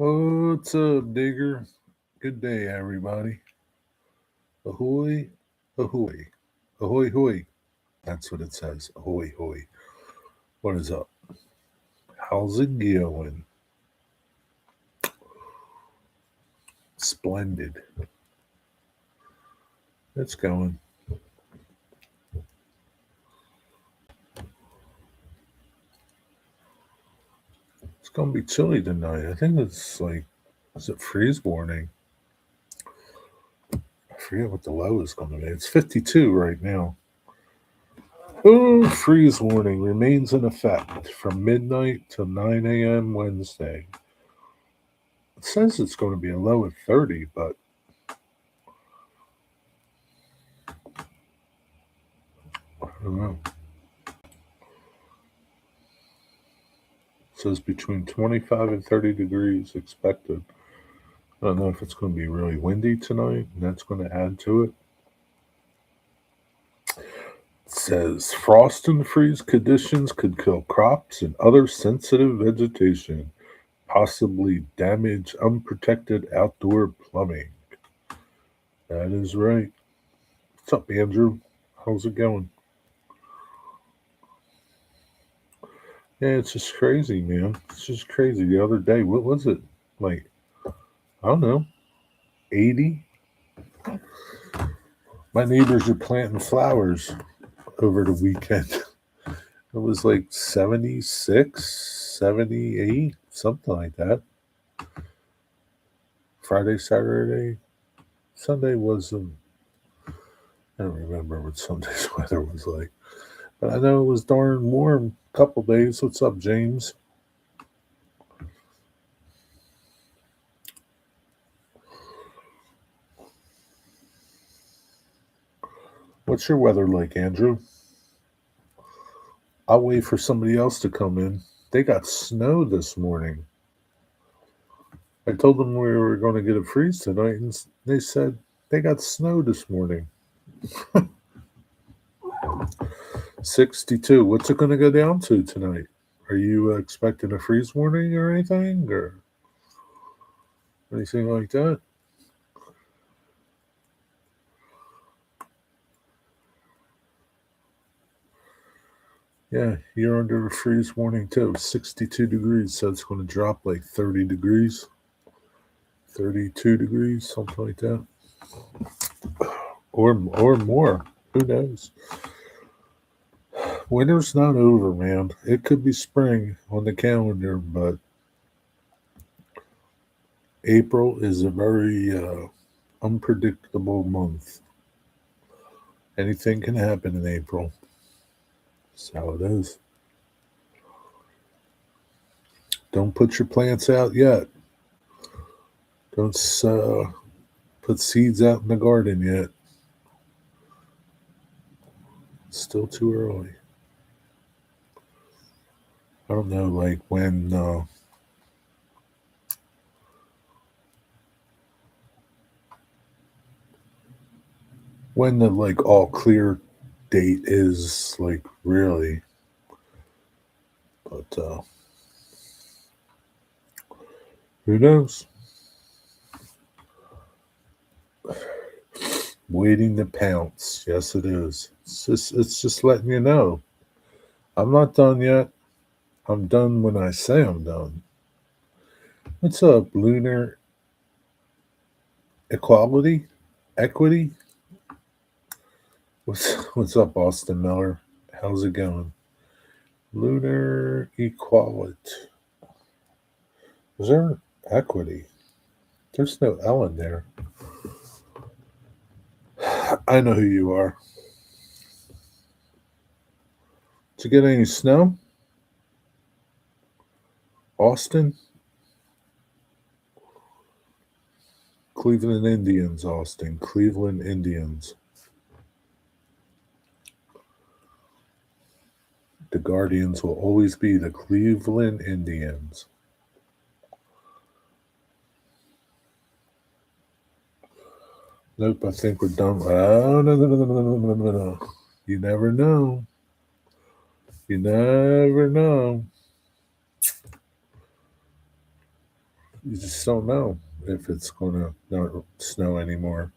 What's up, digger? Good day, everybody. Ahoy, ahoy, ahoy, hoy. That's what it says. Ahoy, hoy. What is up? How's it going? Splendid. It's going. It's going to be chilly tonight. I think it's like, is it freeze warning? I forget what the low is going to be. It's 52 right now. Oh, freeze warning remains in effect from midnight to 9 a.m. Wednesday. It says it's going to be a low of 30, but I don't know. It says between 25 and 30 degrees expected. I don't know if it's going to be really windy tonight, and that's going to add to it. It says frost and freeze conditions could kill crops and other sensitive vegetation, possibly damage unprotected outdoor plumbing. That is right. What's up, Andrew? How's it going? Yeah, it's just crazy, man. It's just crazy. The other day, what was it? Like, I don't know, 80? My neighbors are planting flowers over the weekend. It was like 76, 78, something like that. Friday, Saturday, Sunday wasn't. I don't remember what Sunday's weather was like. But I know it was darn warm a couple days. What's up, James? What's your weather like, Andrew? I'll wait for somebody else to come in. They got snow this morning. I told them we were going to get a freeze tonight, and they said they got snow this morning. 62. What's it going to go down to tonight? Are you expecting a freeze warning or anything, or anything like that? Yeah, you're under a freeze warning too. 62 degrees, so it's going to drop like 30 degrees, 32 degrees, something like that, or more. Who knows? Winter's not over, man. It could be spring on the calendar, but April is a very unpredictable month. Anything can happen in April. That's how it is. Don't put your plants out yet. Don't put seeds out in the garden yet. It's still too early. I don't know, like when the like all clear date is, like, really, but who knows? Waiting to pounce. Yes, it is. It's just letting you know. I'm not done yet. I'm done when I say I'm done. What's up, lunar equality? Equity? What's up, Austin Miller? How's it going? Lunar equality. Is there equity? There's no L in there. I know who you are. Did you get any snow? Austin? Cleveland Indians, Austin. Cleveland Indians. The Guardians will always be the Cleveland Indians. Nope, I think we're done. Oh, no, no, no, no, no, no, no, no. You never know. You never know. You just don't know if it's going to not snow anymore.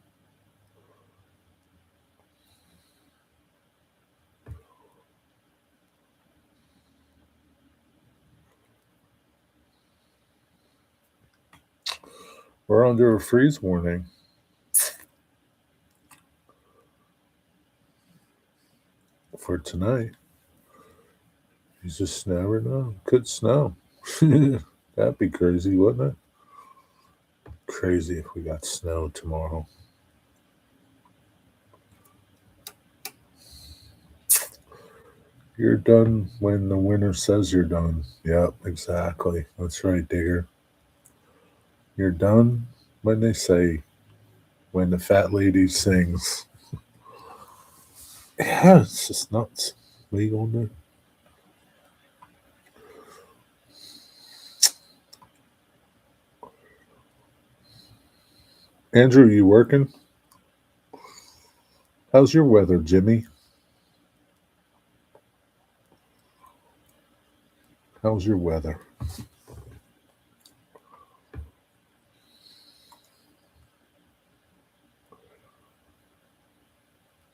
We're under a freeze warning for tonight. You just never know. Could snow. That'd be crazy, wouldn't it? Crazy if we got snow tomorrow. You're done when the winter says you're done. Yep, exactly. That's right, Digger. You're done when they say, when the fat lady sings. Yeah, it's just nuts. What are you going to do? Andrew, you working? How's your weather, Jimmy? How's your weather?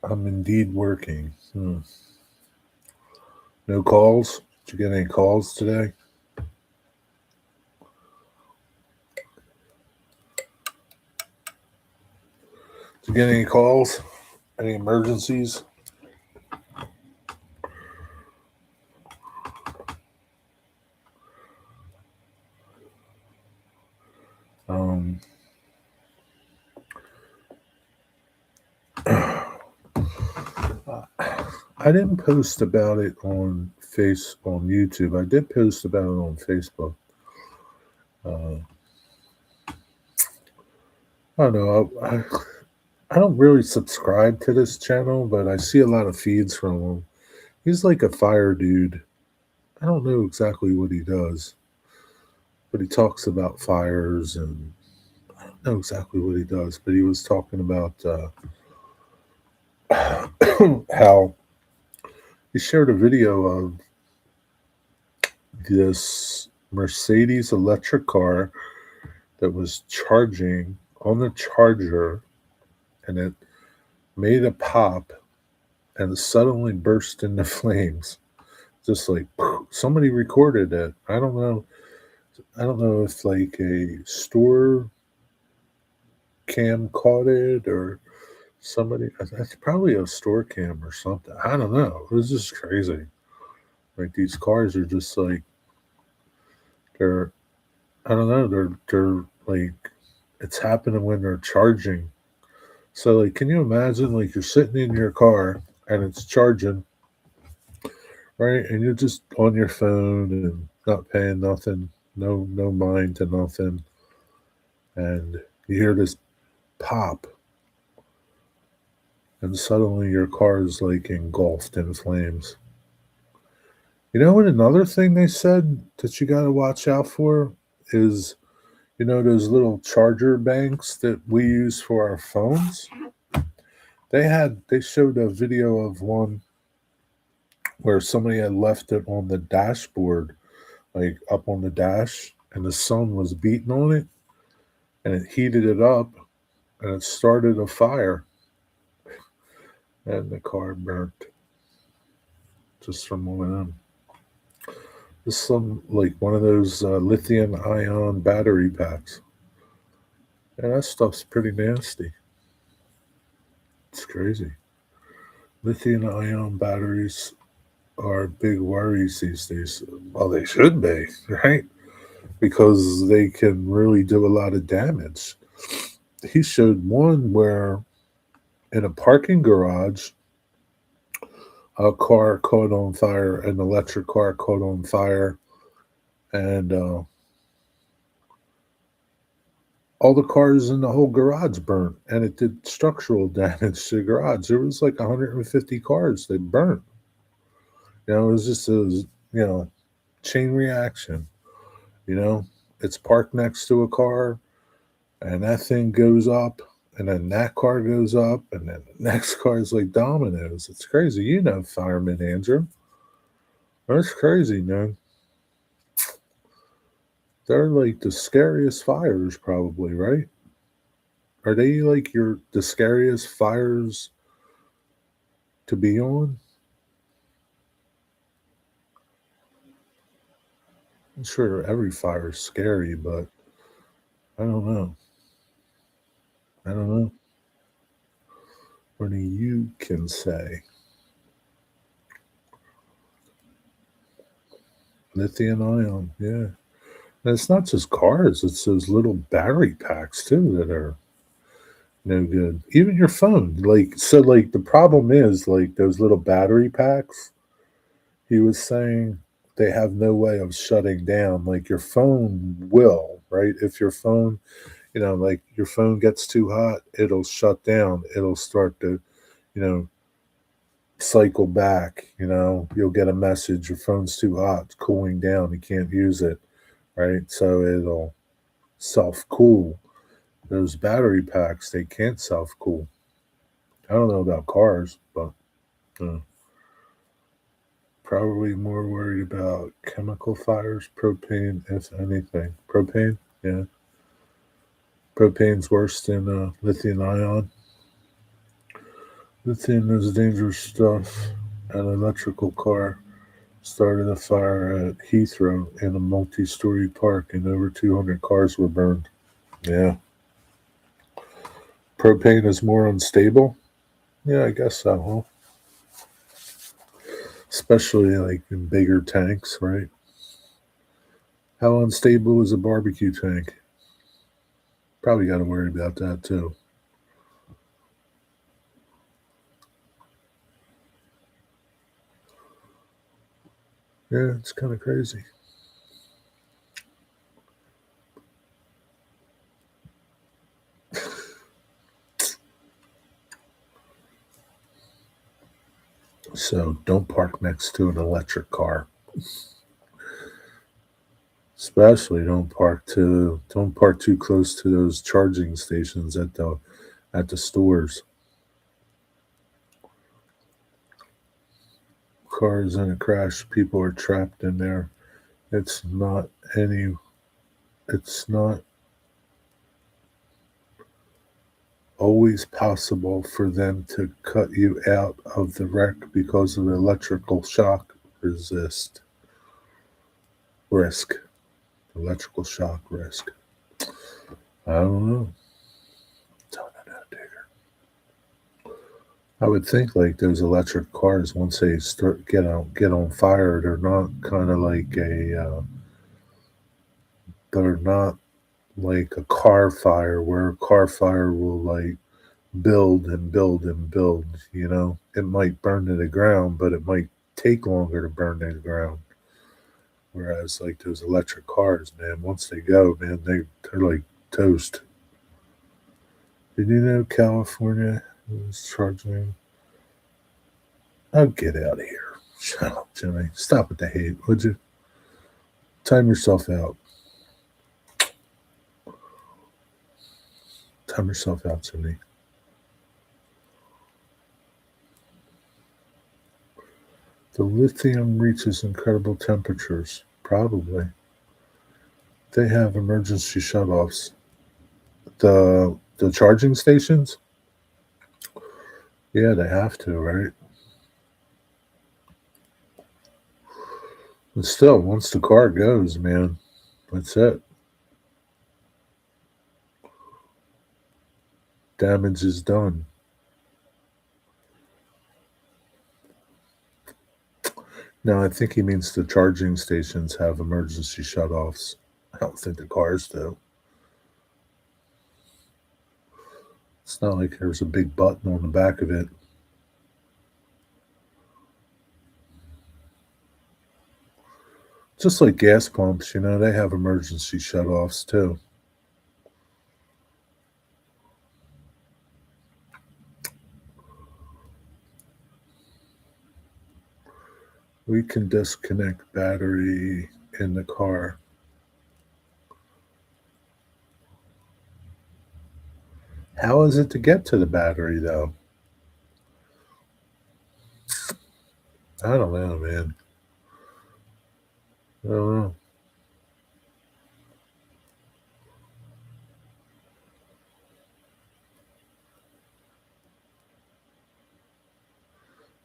I'm indeed working. No calls? Did you get any calls today? Did you get any calls? Any emergencies? Um, I didn't post about it on YouTube. I did post about it on Facebook. Uh, I don't know. I don't really subscribe to this channel, but I see a lot of feeds from him. He's like a fire dude. I don't know exactly what he does, but he talks about fires and I don't know exactly what he does. But he was talking about how he shared a video of this Mercedes electric car that was charging on the charger and it made a pop and suddenly burst into flames. Just like somebody recorded it. I don't know. I don't know if like a store cam caught it or somebody. That's probably a store cam or something. I don't know. It was just crazy. Like these cars are just like they're. I don't know. They're like it's happening when they're charging. So like, can you imagine like you're sitting in your car and it's charging, right? And you're just on your phone and not paying nothing, no mind to nothing, and you hear this pop, and suddenly your car is like engulfed in flames. You know what? Another thing they said that you got to watch out for is those little charger banks that we use for our phones. They showed a video of one where somebody had left it on the dashboard, like up on the dash, and the sun was beating on it, and it heated it up, and it started a fire, and the car burnt just from one of them. This is some like one of those lithium ion battery packs. And that stuff's pretty nasty. It's crazy. Lithium ion batteries are big worries these days. Well, they should be, right? Because they can really do a lot of damage. He showed one where in a parking garage, a car caught on fire, an electric car caught on fire, and all the cars in the whole garage burnt, and it did structural damage to the garage. There was like 150 cars that burnt. It was just chain reaction. You know, it's parked next to a car, and that thing goes up, and then that car goes up, and then the next car is like dominoes. It's crazy. Fireman Andrew. That's crazy, man. They're like the scariest fires, probably, right? Are they like the scariest fires to be on? I'm sure every fire is scary, but I don't know. I don't know. What do you can say? Lithium ion, yeah. And it's not just cars, it's those little battery packs too that are no good. Even your phone. Like the problem is like those little battery packs, he was saying they have no way of shutting down. Like your phone will, right? If your phone, like your phone gets too hot, it'll shut down. It'll start to, you know, cycle back. You'll get a message your phone's too hot, it's cooling down, you can't use it, right? So it'll self cool. Those battery packs, they can't self cool. I don't know about cars, but uh, probably more worried about chemical fires, propane, if anything. Propane, yeah. Propane's worse than lithium ion. Lithium is dangerous stuff. An electrical car started a fire at Heathrow in a multi story park, and over 200 cars were burned. Yeah. Propane is more unstable? Yeah, I guess so, huh? Especially like in bigger tanks, right? How unstable is a barbecue tank? Probably got to worry about that too. Yeah, it's kind of crazy. So don't park next to an electric car. Especially don't park too close to those charging stations at the stores. Cars in a crash, people are trapped in there. It's not any it's not always possible for them to cut you out of the wreck because of electrical shock resist risk. Electrical shock risk. I don't know. Don't know, Digger. I would think like those electric cars once they start get on fire, they're not kind of like they're not like a car fire where a car fire will like build and build and build. It might burn to the ground, but it might take longer to burn to the ground. Whereas like those electric cars, man, once they go, man, they're like toast. Did you know California is charging? Oh, get out of here! Shut up, Jimmy. Stop with the hate, would you? Time yourself out. Time yourself out, Jimmy. The lithium reaches incredible temperatures. Probably. They have emergency shutoffs. The charging stations? Yeah, they have to, right? But still, once the car goes, man, that's it. Damage is done. No, I think he means the charging stations have emergency shutoffs. I don't think the cars do. It's not like there's a big button on the back of it. Just like gas pumps, they have emergency shutoffs too. We can disconnect battery in the car. How is it to get to the battery though? I don't know, man. I don't know.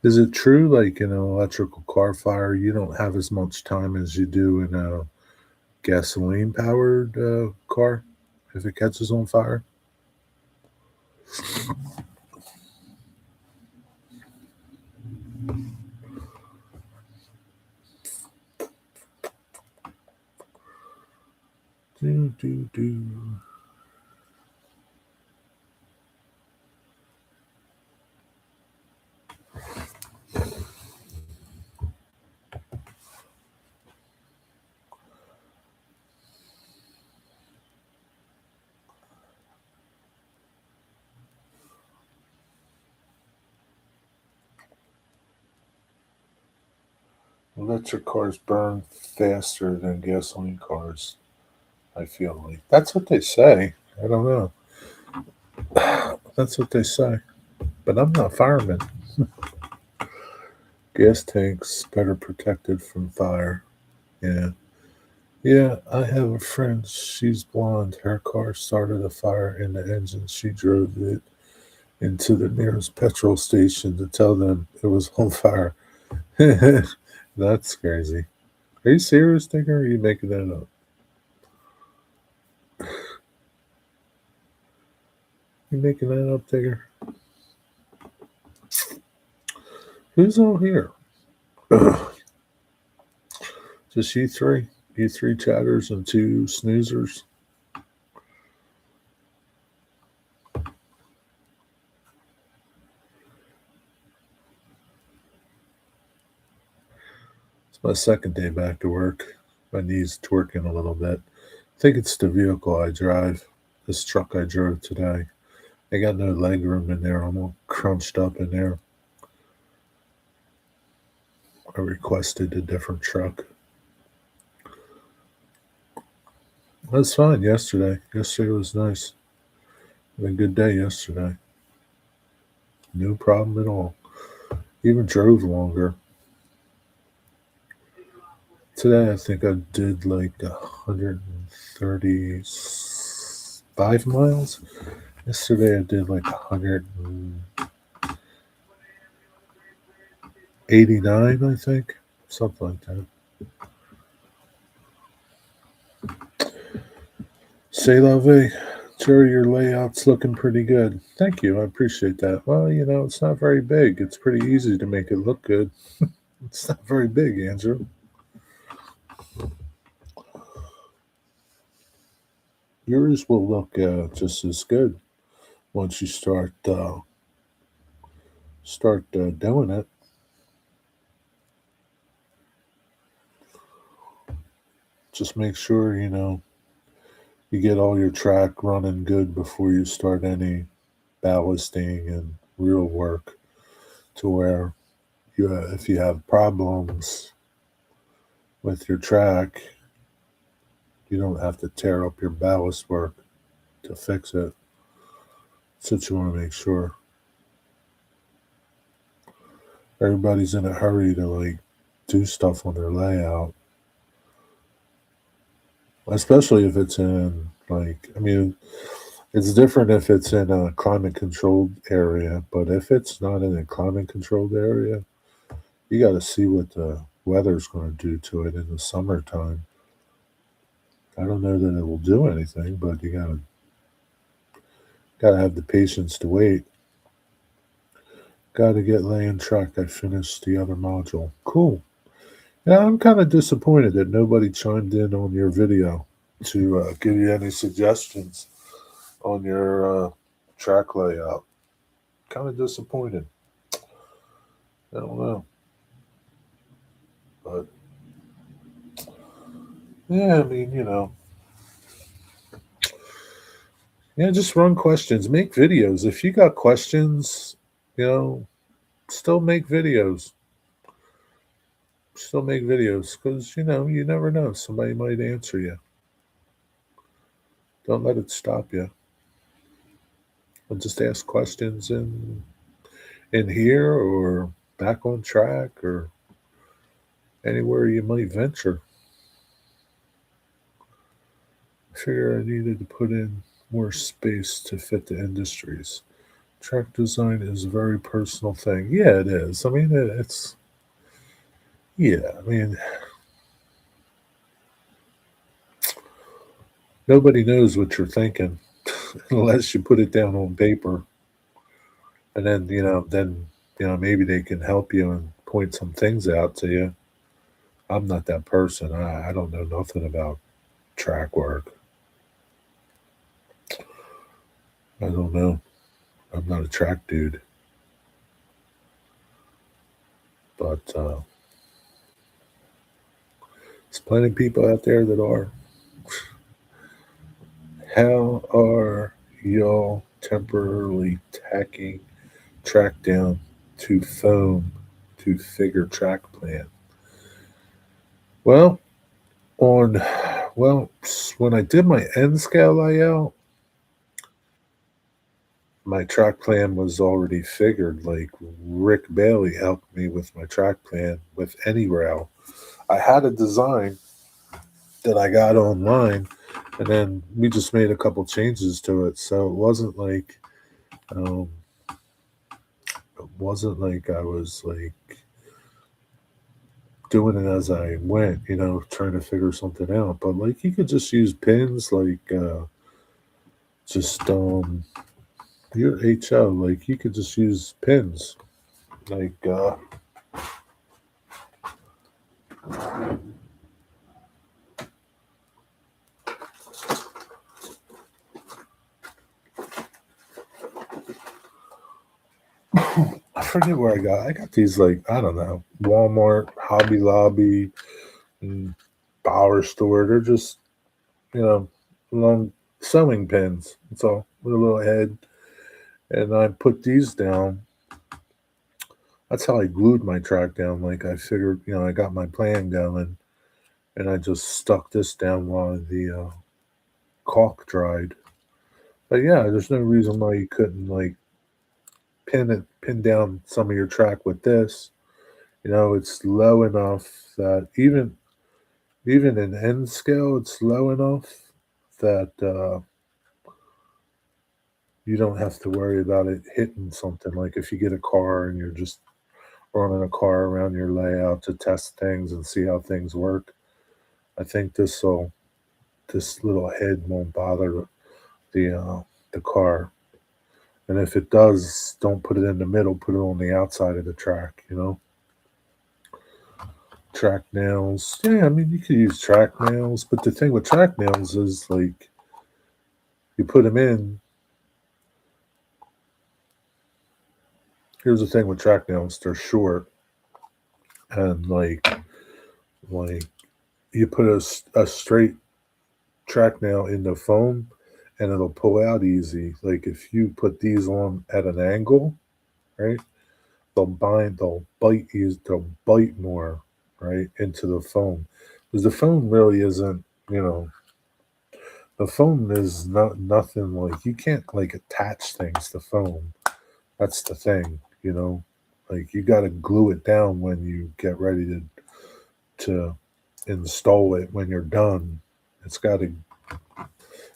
Is it true, like in an electrical car fire, you don't have as much time as you do in a gasoline powered car if it catches on fire? Do, do, do. Electric cars burn faster than gasoline cars, I feel like. That's what they say. I don't know. That's what they say. But I'm not a fireman. Gas tanks better protected from fire. Yeah. Yeah, I have a friend. She's blonde. Her car started a fire in the engine. She drove it into the nearest petrol station to tell them it was on fire. That's crazy. Are you serious, Digger? Or are you making that up? You making that up, Digger? Who's all here? Just you three? You three chatters and two snoozers? It's my second day back to work. My knee's twerking a little bit. I think it's the vehicle I drive. This truck I drove today. I got no leg room in there. I'm all crunched up in there. I requested a different truck. That's fine yesterday. Yesterday was nice. Had a good day yesterday. No problem at all. Even drove longer. Today I think I did like 135 miles. Yesterday I did like 189, I think. Something like that. Say la vie. Jerry, your layout's looking pretty good. Thank you. I appreciate that. Well, it's not very big. It's pretty easy to make it look good. It's not very big, Andrew. Yours will look just as good once you start doing it. Just make sure you get all your track running good before you start any ballasting and real work. To where if you have problems with your track, you don't have to tear up your ballast work to fix it. So you want to make sure everybody's in a hurry to like do stuff on their layout, especially if it's in like I mean it's different if it's in a climate controlled area, but if it's not in a climate controlled area, you got to see what the weather's going to do to it in the summertime. I don't know that it will do anything, but you gotta have the patience to wait. Gotta get laying track. I finished the other module. Cool. Yeah, I'm kind of disappointed that nobody chimed in on your video to give you any suggestions on your track layout. Kind of disappointed. I don't know, but yeah, I mean, yeah, just run questions, make videos. If you got questions, you know, still make videos. Still make videos because you never know. Somebody might answer you. Don't let it stop you. And just ask questions in here or back on track or anywhere you might venture. I figure I needed to put in more space to fit the industries. Track design is a very personal thing. Yeah, it is. I mean, it's yeah. I mean, nobody knows what you're thinking unless you put it down on paper, and then maybe they can help you and point some things out to you. I'm not that person. I don't know nothing about track work. I don't know. I'm not a track dude, but there's plenty of people out there that are. How are y'all temporarily tacking track down to foam to figure track plan? Well, on well, when I did my N scale layout, my track plan was already figured. Like Rick Bailey helped me with my track plan with any rail. I had a design that I got online, and then we just made a couple changes to it. So um, it wasn't like I was like doing it as I went, trying to figure something out. But like you could just use pins, like just your HO, like you could just use pins, like I forget where I got. I got these like I don't know, Walmart, Hobby Lobby, and Dollar Store. They're just you know long sewing pins. That's all with a little head. And I put these down. That's how I glued my track down. Like I figured, I got my plan going, and I just stuck this down while the caulk dried. But yeah, there's no reason why you couldn't like pin down some of your track with this. It's low enough that even in N scale, it's low enough that you don't have to worry about it hitting something. Like if you get a car and you're just running a car around your layout to test things and see how things work, I think this little head won't bother the car. And if it does, don't put it in the middle. Put it on the outside of the track. Track nails. Yeah, I mean you could use track nails, but the thing with track nails is like you put them in. Here's the thing with track nails: they're short, and like you put a straight track nail in the foam, and it'll pull out easy. Like if you put these on at an angle, right? They'll bite you, they'll bite more, right, into the foam. Because the foam really isn't, you know, the foam is not nothing like you can't like attach things to foam. That's the thing, Like you got to glue it down when you get ready to install it when you're done. It's got to,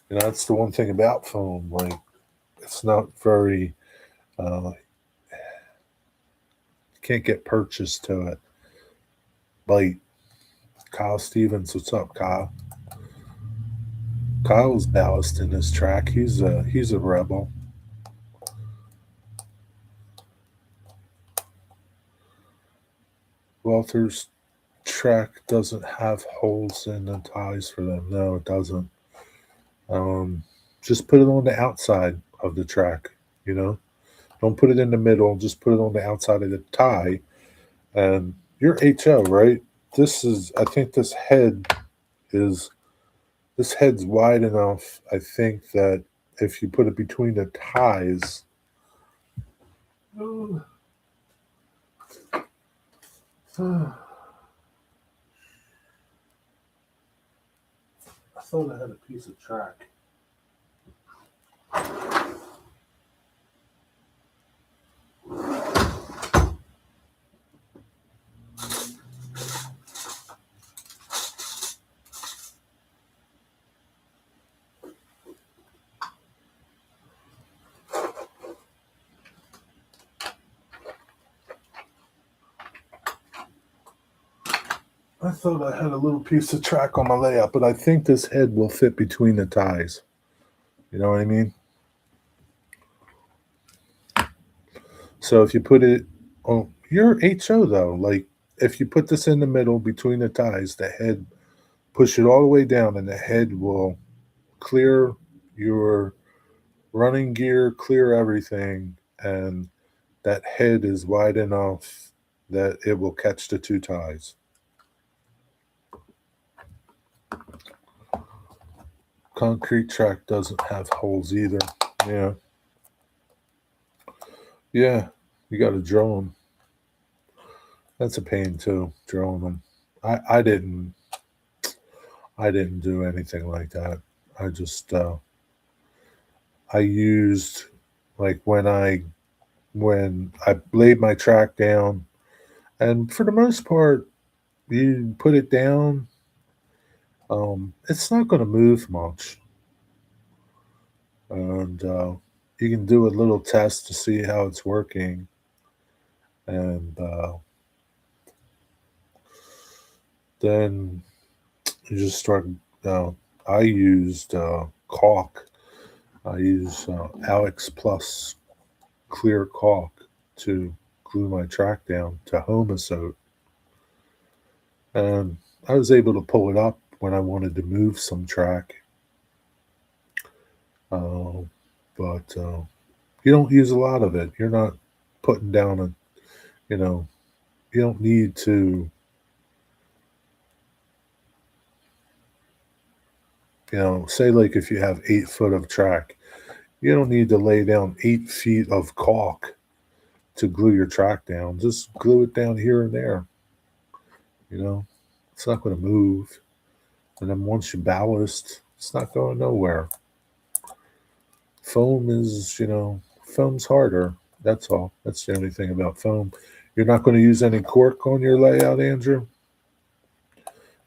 that's the one thing about foam. Like it's not very, can't get purchased to it. Like Kyle Stevens, what's up, Kyle? Kyle's ballast in this track. He's a rebel. Walter's track doesn't have holes in the ties for them. No, it doesn't. Um, just put it on the outside of the track. You know, don't put it in the middle. Just put it on the outside of the tie. And you're HO, right? I think is this head's wide enough. I think that if you put it between the ties, I thought I had a piece of track. I thought I had a little piece of track on my layout, but I think this head will fit between the ties. You know what I mean? So if you put it on your HO though, like if you put this in the middle between the ties, the head push it all the way down, and the head will clear your running gear, clear everything, and that head is wide enough that it will catch the two ties. Concrete track doesn't have holes either. Yeah, yeah, you got to drill them. That's a pain too, drilling them. I didn't do anything like that. I just I used like when I laid my track down, and for the most part, you put it down. It's not going to move much, and you can do a little test to see how it's working, and then you just start. Uh, I used caulk. I use Alex Plus clear caulk to glue my track down to Homosote, and I was able to pull it up when I wanted to move some track. Uh, but you don't use a lot of it. You're not putting down a, you know, you don't need to, say like if you have 8 foot of track, you don't need to lay down 8 feet of caulk to glue your track down. Just glue it down here and there. You know, it's not going to move. And then once you ballast, it's not going nowhere. Foam is, foam's harder. That's all. That's the only thing about foam. You're not going to use any cork on your layout, Andrew?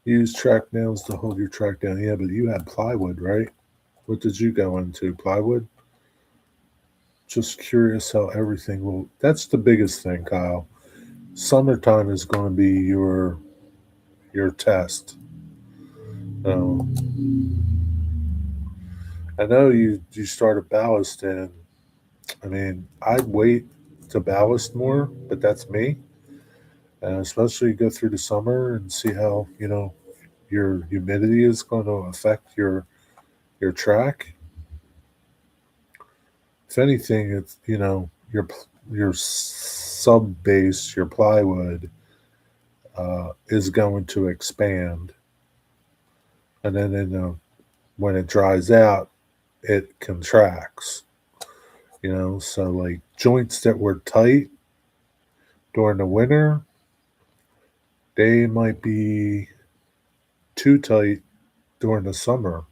Use track nails to hold your track down. Yeah, but you had plywood, right? What did you go into? Plywood? Just curious how everything will. That's the biggest thing, Kyle. Summertime is going to be your test. Um, I know you started ballasting. I mean, I'd wait to ballast more, but that's me. And especially go through the summer and see how your humidity is going to affect your track. If anything, it's your sub base, your plywood, is going to expand, and then when it dries out, it contracts. So like joints that were tight during the winter, they might be too tight during the summer.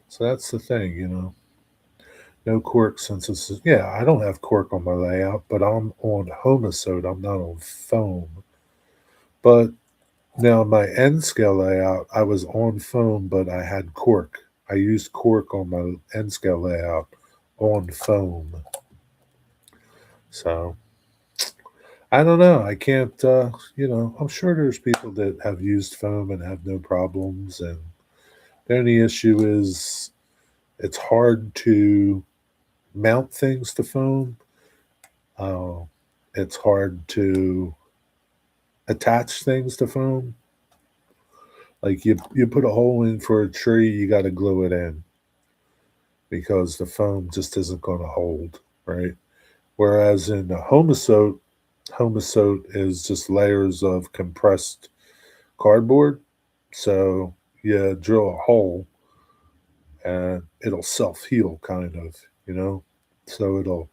So that's the thing. No cork since this is, yeah, I don't have cork on my layout, but I'm on Homosote. I'm not on foam. But now my N scale layout, I was on foam, but I had cork. I used cork on my N scale layout on foam. So I don't know. I can't, I'm sure there's people that have used foam and have no problems. And the only issue is it's hard to mount things to foam. Uh, it's hard to attach things to foam. Like you put a hole in for a tree, you got to glue it in because the foam just isn't going to hold, right? Whereas in the Homosote is just layers of compressed cardboard. So you drill a hole and it'll self heal, kind of, you know. So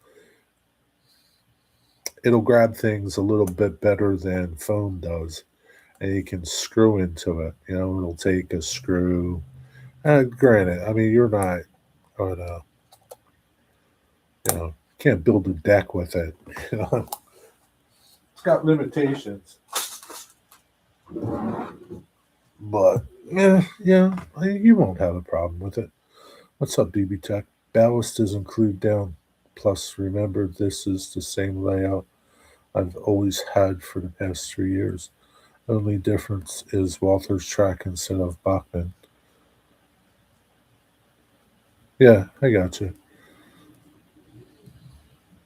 it'll grab things a little bit better than foam does, and you can screw into it. It'll take a screw. Granted, I mean you're not on a can't build a deck with it. You know, it's got limitations. But yeah, you won't have a problem with it. What's up, DB Tech? Ballast is included down. Plus, remember this is the same layout I've always had for the past 3 years. Only difference is Walther's track instead of Bachman. Yeah, I got you.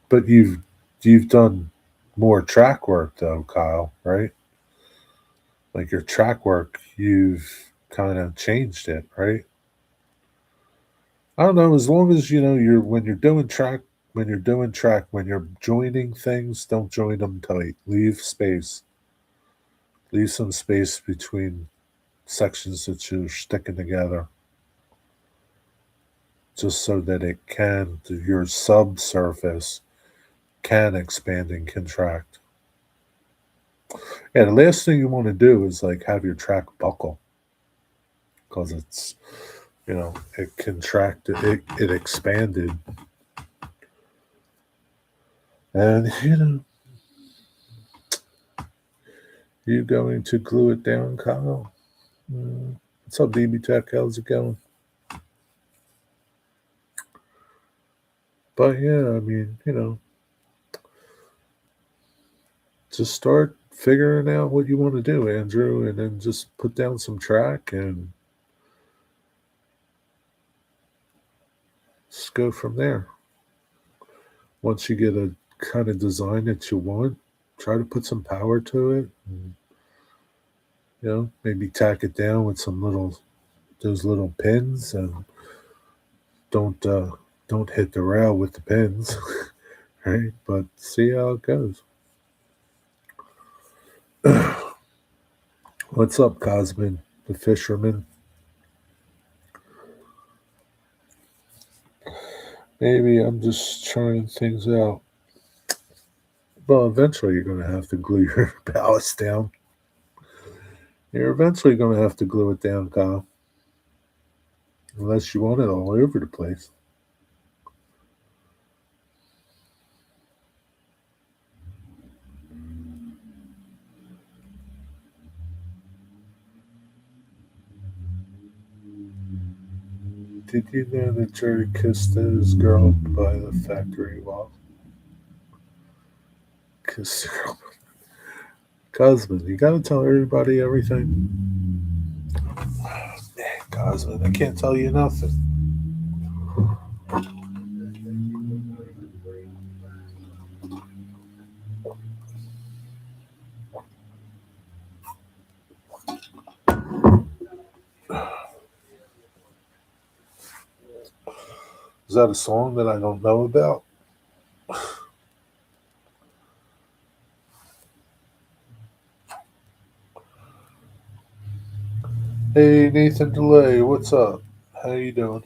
But you've done more track work though, Kyle, right? Like your track work, you've kind of changed it, right? I don't know. As long as you know you're when you're joining things, don't join them tight. Leave space. Leave some space between sections that you're sticking together, just so that your subsurface can expand and contract. Yeah, the last thing you want to do is like have your track buckle because it's it contracted, it expanded, and you going to glue it down, Kyle? What's up, BB Tech? How's it going? But yeah, I mean, just start figuring out what you want to do, Andrew, and then just put down some track and just go from there. Once you get a kind of design that you want, try to put some power to it. And, maybe tack it down with some those little pins, and don't uh, don't hit the rail with the pins, right? But see how it goes. What's up, Cosmin, the fisherman? Maybe I'm just trying things out. Well, eventually you're going to have to glue your ballast down. You're eventually going to have to glue it down, Kyle. Unless you want it all over the place. Did you know that Jerry kissed his girl by the factory wall? Kissed the girl. Cosmin, you got to tell everybody everything. Man, Cosmin, I can't tell you nothing. Is that a song that I don't know about? Hey, Nathan DeLay, what's up? How you doing?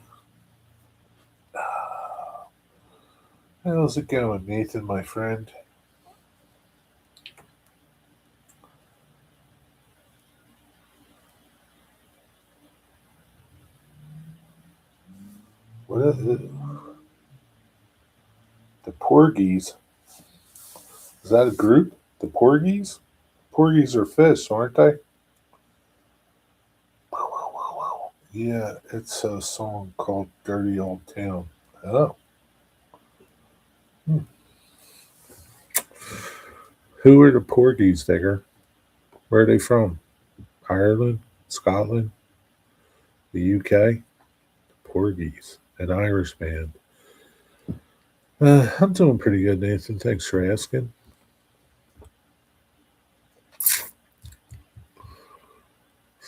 How's it going, Nathan, my friend? What is it? The Porgies. Is that a group? The Porgies? Porgies are fish, aren't they? Yeah, it's a song called Dirty Old Town. Oh. Hmm. Who are the Porgies, Digger? Where are they from? Ireland? Scotland? The UK? Porgies. An Irish band. I'm doing pretty good, Nathan. Thanks for asking.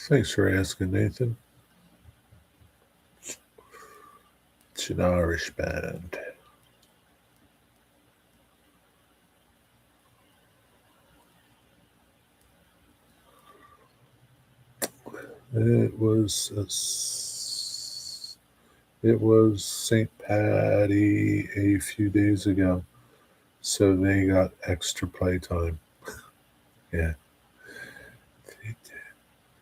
Thanks for asking, Nathan. It's an Irish band. It was it was St. Patty a few days ago, so they got extra playtime. Yeah,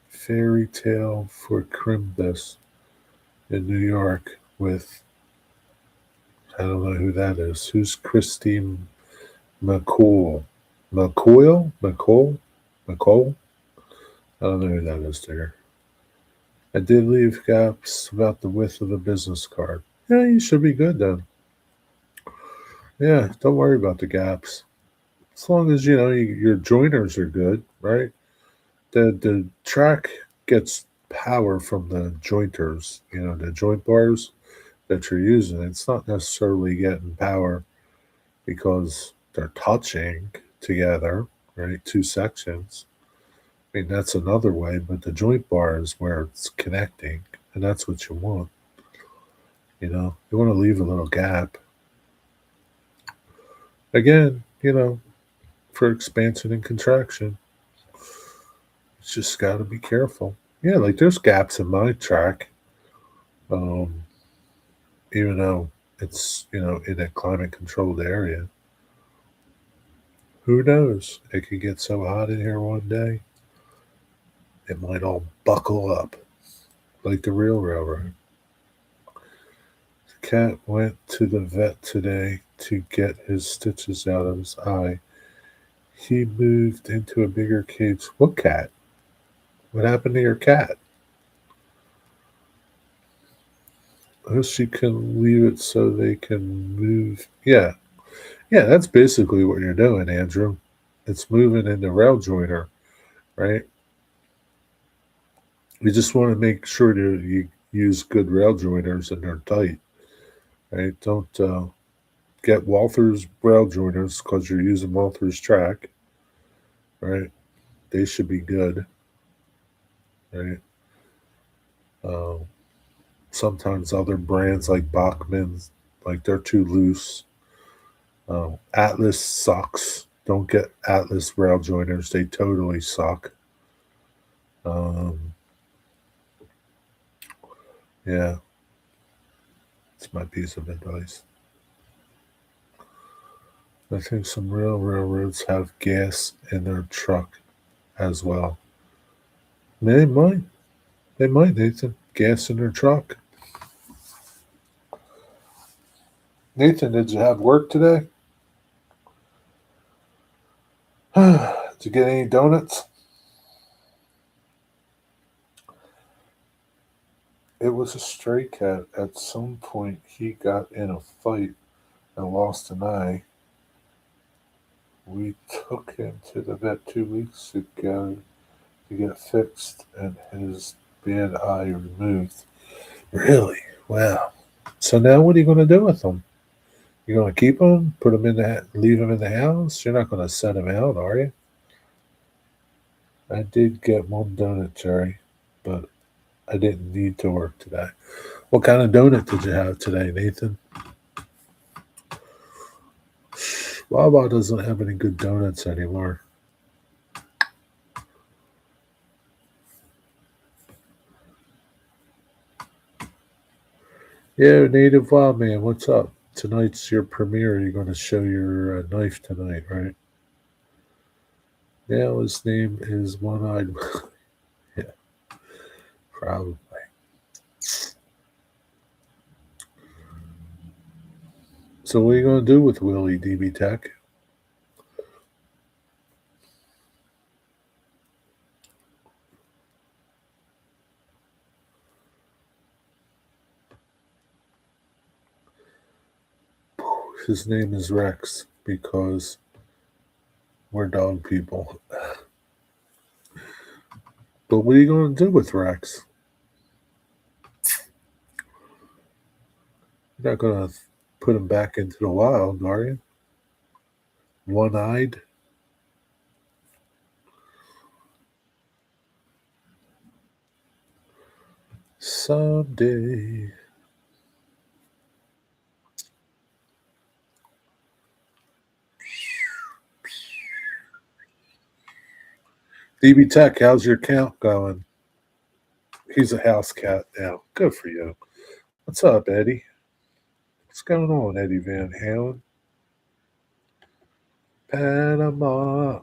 Fairy Tale for Crimbus in New York with I don't know who that is. Who's Christine McCool? McCool? I don't know who that is there. I did leave gaps about the width of the business card. Yeah, you should be good then. Yeah, don't worry about the gaps. As long as your joiners are good, right? The track gets power from the jointers, the joint bars that you're using. It's not necessarily getting power because they're touching together, right? Two sections. I mean, that's another way, but the joint bar is where it's connecting, and that's what you want. You want to leave a little gap. Again, for expansion and contraction, it's just got to be careful. Yeah, like there's gaps in my track, um, even though it's, in a climate controlled area. Who knows? It could get so hot in here one day, it might all buckle up like the real railroad. The cat went to the vet today to get his stitches out of his eye. He moved into a bigger cage. What cat? What happened to your cat? Oh, she can leave it so they can move. Yeah. Yeah, that's basically what you're doing, Andrew. It's moving in the rail joiner, right? You just want to make sure that you use good rail joiners and they're tight, right? Don't get Walther's rail joiners because you're using Walther's track, right? They should be good, right? Uh, Sometimes other brands like Bachman's, like they're too loose. Atlas sucks. Don't get Atlas rail joiners. They totally suck. Um, yeah, it's my piece of advice. I think some real railroads have gas in their truck as well. They might. They might, Nathan. Gas in their truck. Nathan, did you have work today? Did you get any donuts? It was a stray cat. At some point, he got in a fight and lost an eye. We took him to the vet 2 weeks ago to get fixed and his bad eye removed. Really? Wow. So now what are you going to do with him? You're going to keep him, put him in leave him in the house? You're not going to send him out, are you? I did get one donut, Jerry, but I didn't need to work today. What kind of donut did you have today, Nathan? Wawa doesn't have any good donuts anymore. Yeah, Native Wild Man, what's up? Tonight's your premiere. You're going to show your knife tonight, right? Yeah, his name is One Eyed. Yeah, probably. So, what are you going to do with Willie DB Tech? His name is Rex because we're dog people. But what are you going to do with Rex? You're not going to put him back into the wild, are you? One eyed? Someday. DB Tech, how's your count going? He's a house cat now. Good for you. What's up, Eddie? What's going on, Eddie Van Halen? Panama.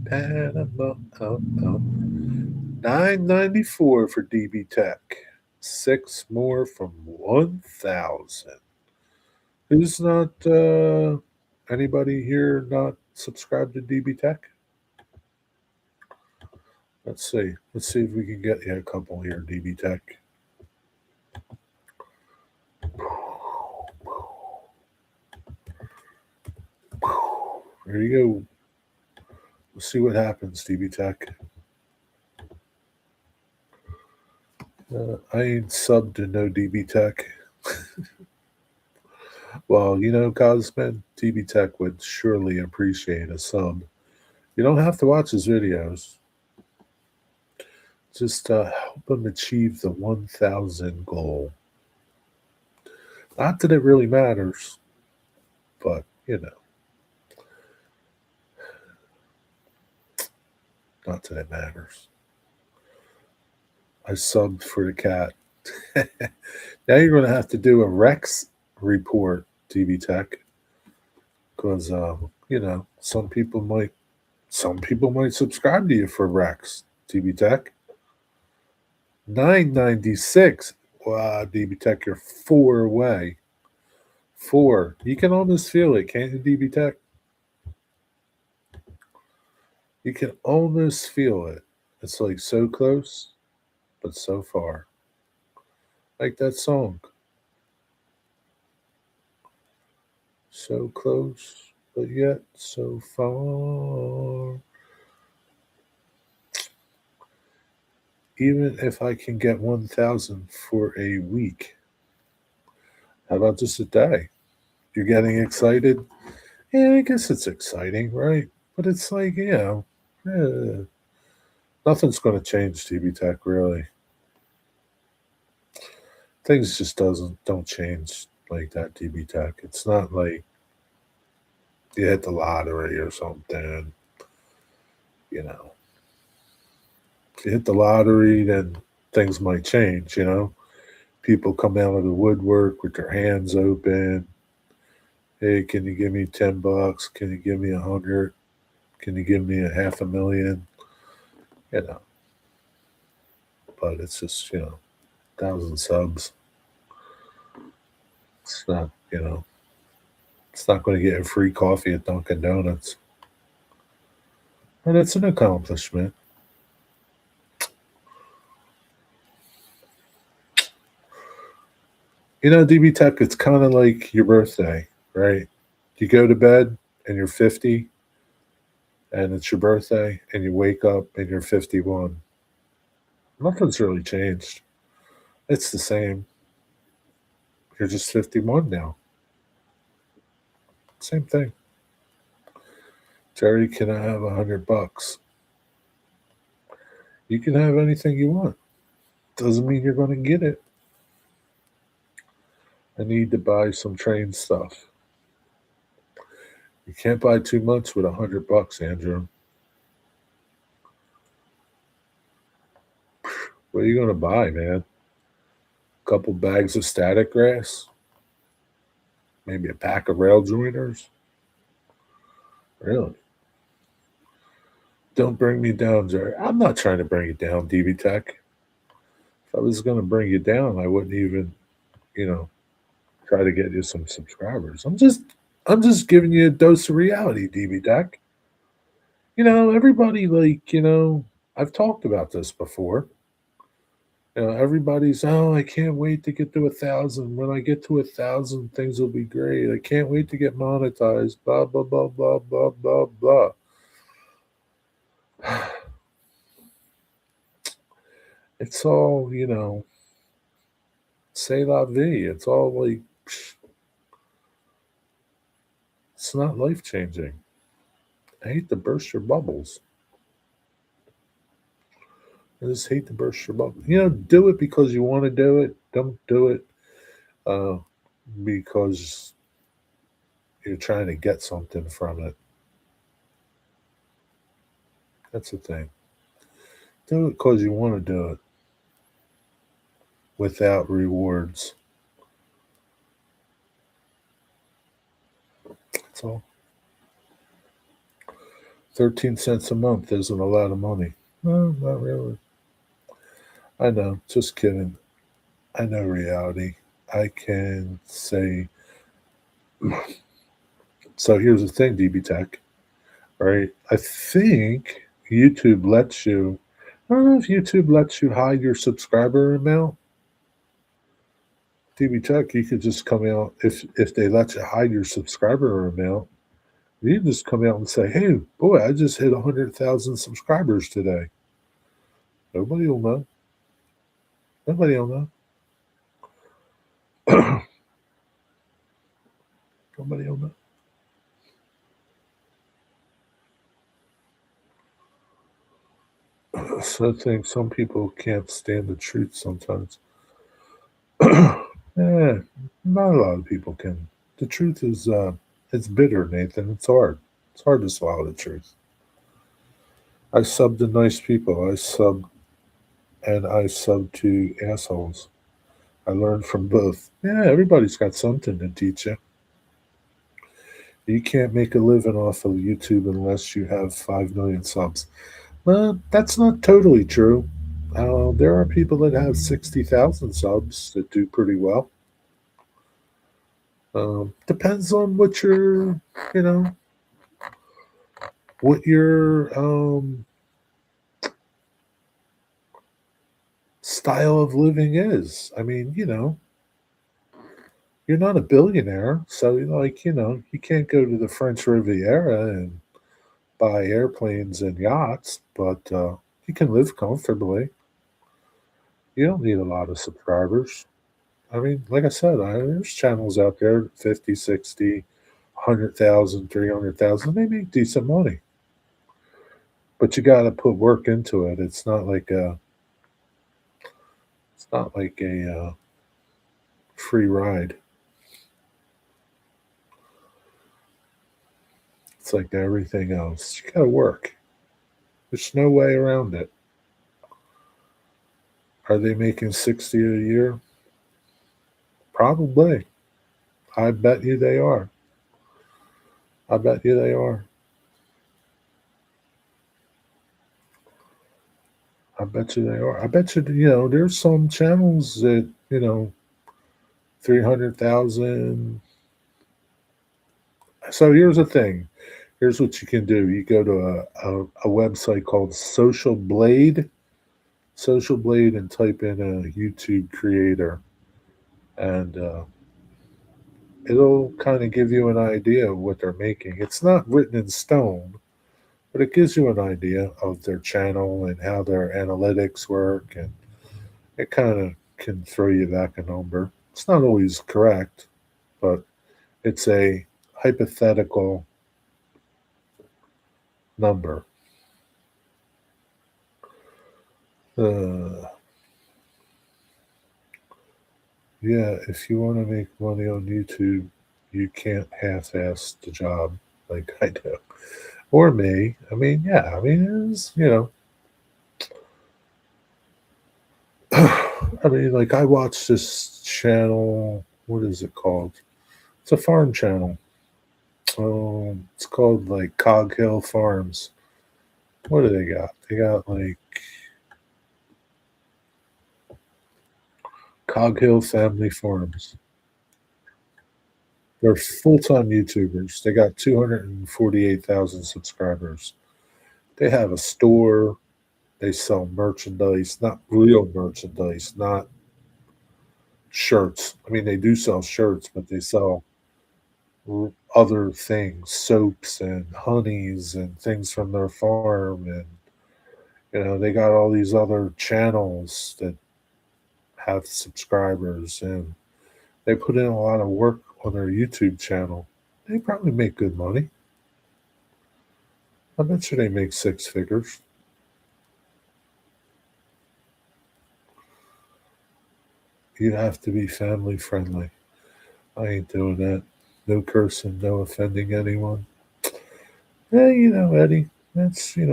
Panama. Oh, oh. 994 for DB Tech. Six more from 1,000. Who's not, anybody here not subscribed to DB Tech? Let's see. Let's see if we can get you a couple here, DB Tech. There you go. We'll see what happens, DB Tech. I ain't subbed to no DB Tech. Well, Cosman, DB Tech would surely appreciate a sub. You don't have to watch his videos. Just help him achieve the 1,000 goal. Not that it really matters, but, not that it matters. I subbed for the cat. Now you're going to have to do a Rex report, DB Tech, because some people might subscribe to you for Rex, DB Tech. 996. Wow, DB Tech, you're 4 away. 4. You can almost feel it, can't you, DB Tech? You can almost feel it. It's like so close, but so far. Like that song. So close, but yet so far. Even if I can get 1,000 for a week. How about just a day? You're getting excited? Yeah, I guess it's exciting, right? But it's like, nothing's going to change DB Tech, really. Things just don't change like that, DB Tech. It's not like you hit the lottery or something. If you hit the lottery, then things might change, People come out of the woodwork with their hands open. Hey, can you give me $10? Can you give me 100? Can you give me a $500,000? But it's just, 1,000 subs. It's not, it's not going to get a free coffee at Dunkin' Donuts. But it's an accomplishment. DB Tech, it's kind of like your birthday, right? You go to bed and you're 50, and it's your birthday, and you wake up and you're 51. Nothing's really changed. It's the same. You're just 51 now. Same thing. Jerry, can I have $100? You can have anything you want. Doesn't mean you're going to get it. I need to buy some train stuff. You can't buy too much with $100, Andrew. What are you going to buy, man? A couple bags of static grass? Maybe a pack of rail joiners? Really? Don't bring me down, Jerry. I'm not trying to bring you down, DB Tech. If I was going to bring you down, I wouldn't even, try to get you some subscribers. I'm just giving you a dose of reality, DB Tech. Everybody I've talked about this before. Everybody's, oh, I can't wait to get to 1,000. When I get to 1,000, things will be great. I can't wait to get monetized. Blah blah blah blah blah blah blah. It's all, c'est la vie. It's all like, it's not life changing. I hate to burst your bubbles. I just hate to burst your bubble. Do it because you want to do it. Don't do it because you're trying to get something from it. That's the thing. Do it because you want to do it without rewards. That's all. 13 cents a month isn't a lot of money. No, not really. I know, just kidding. I know reality. I can say. So here's the thing, DB Tech. Right? I think YouTube lets you. I don't know if YouTube lets you hide your subscriber amount. DB Tech, you could just come out if they let you hide your subscriber amount. You can just come out and say, "Hey, boy, I just hit 100,000 subscribers today." Nobody will know. Nobody will know. Nobody will know. So I think some people can't stand the truth sometimes. Yeah, not a lot of people can. The truth is, it's bitter, Nathan. It's hard. It's hard to swallow the truth. I sub to nice people. I sub to assholes. I learned from both. Yeah, everybody's got something to teach you. You can't make a living off of YouTube unless you have 5 million subs. Well, that's not totally true. There are people that have 60,000 subs that do pretty well. Depends on you know, what your style of living is. I mean, you're not a billionaire, so you can't go to the French Riviera and buy airplanes and yachts, but you can live comfortably. You don't need a lot of subscribers. I mean, like I said, there's channels out there 50, 60, 100,000, 300,000. They make decent money, but you got to put work into it. It's not like a free ride. It's like everything else. You got to work. There's no way around it. Are they making 60 a year? Probably. I bet you they are. I bet you they are. I bet you they are. I bet you, there's some channels that, 300,000. So here's the thing. Here's what you can do. You go to a website called Social Blade, and type in a YouTube creator, and it'll kind of give you an idea of what they're making. It's not written in stone, but it gives you an idea of their channel and how their analytics work, and it kind of can throw you back a number. It's not always correct, but it's a hypothetical number. Uh, yeah, if you want to make money on YouTube, you can't half-ass the job like I do, or me. I mean, yeah, I mean, I mean, like I watch this channel. What is it called? It's a farm channel. It's called like Cog Hill Farms. What do they got? They got like Cog Hill Family Farms. They're full time YouTubers. They got 248,000 subscribers. They have a store. They sell merchandise, not real merchandise, not shirts. I mean, they do sell shirts, but they sell other things, soaps and honeys and things from their farm. And, they got all these other channels that have subscribers, and they put in a lot of work on their YouTube channel. They probably make good money. I bet you they make six figures. You have to be family friendly. I ain't doing that. No cursing, no offending anyone. Hey, Eddie, that's, we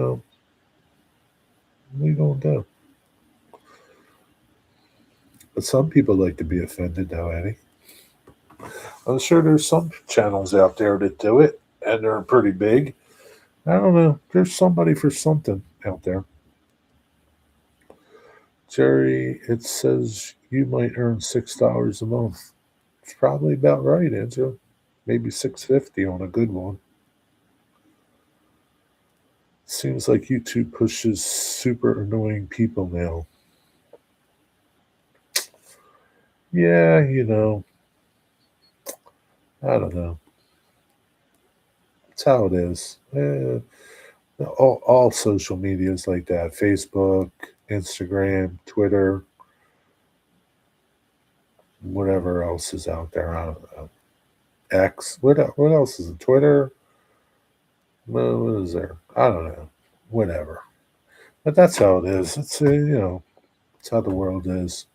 don't do. But some people like to be offended now, Eddie. I'm sure there's some channels out there that do it, and they're pretty big. I don't know. There's somebody for something out there. Jerry, it says you might earn $6 a month. It's probably about right, Andrew. Maybe 650 on a good one. Seems like YouTube pushes super annoying people now. Yeah, I don't know. That's how it is. All social media is like that. Facebook, Instagram, Twitter, whatever else is out there. I don't know. X. What else is it? Twitter? What is there? I don't know. Whatever. But that's how it is. It's how the world is.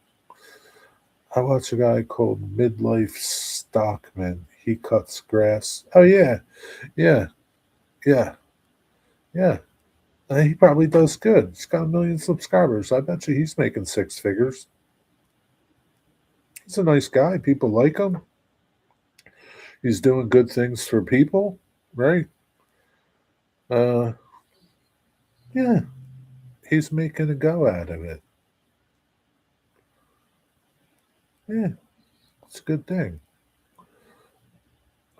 I watch a guy called Midlife Stockman. He cuts grass. Oh yeah, yeah, yeah, yeah. He probably does good. He's got 1 million subscribers. I bet you he's making six figures. He's a nice guy. People like him. He's doing good things for people, right? Uh, yeah, he's making a go out of it. Yeah, it's a good thing.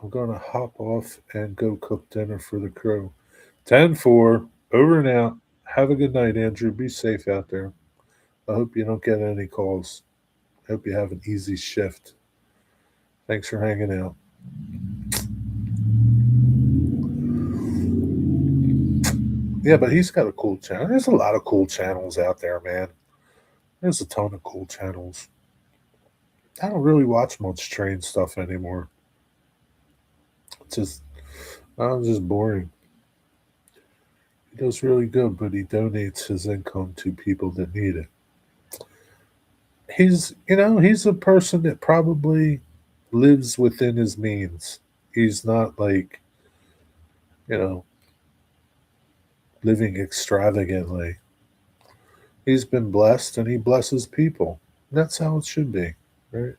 I'm gonna hop off and go cook dinner for the crew. 10-4, over and out. Have a good night, Andrew. Be safe out there. I hope you don't get any calls. I hope you have an easy shift. Thanks for hanging out. Yeah, but he's got a cool channel. There's a lot of cool channels out there, man. There's a ton of cool channels. I don't really watch much train stuff anymore. It's just boring. He does really good, but he donates his income to people that need it. He's a person that probably lives within his means. He's not like, you know, living extravagantly. He's been blessed and he blesses people. That's how it should be, right?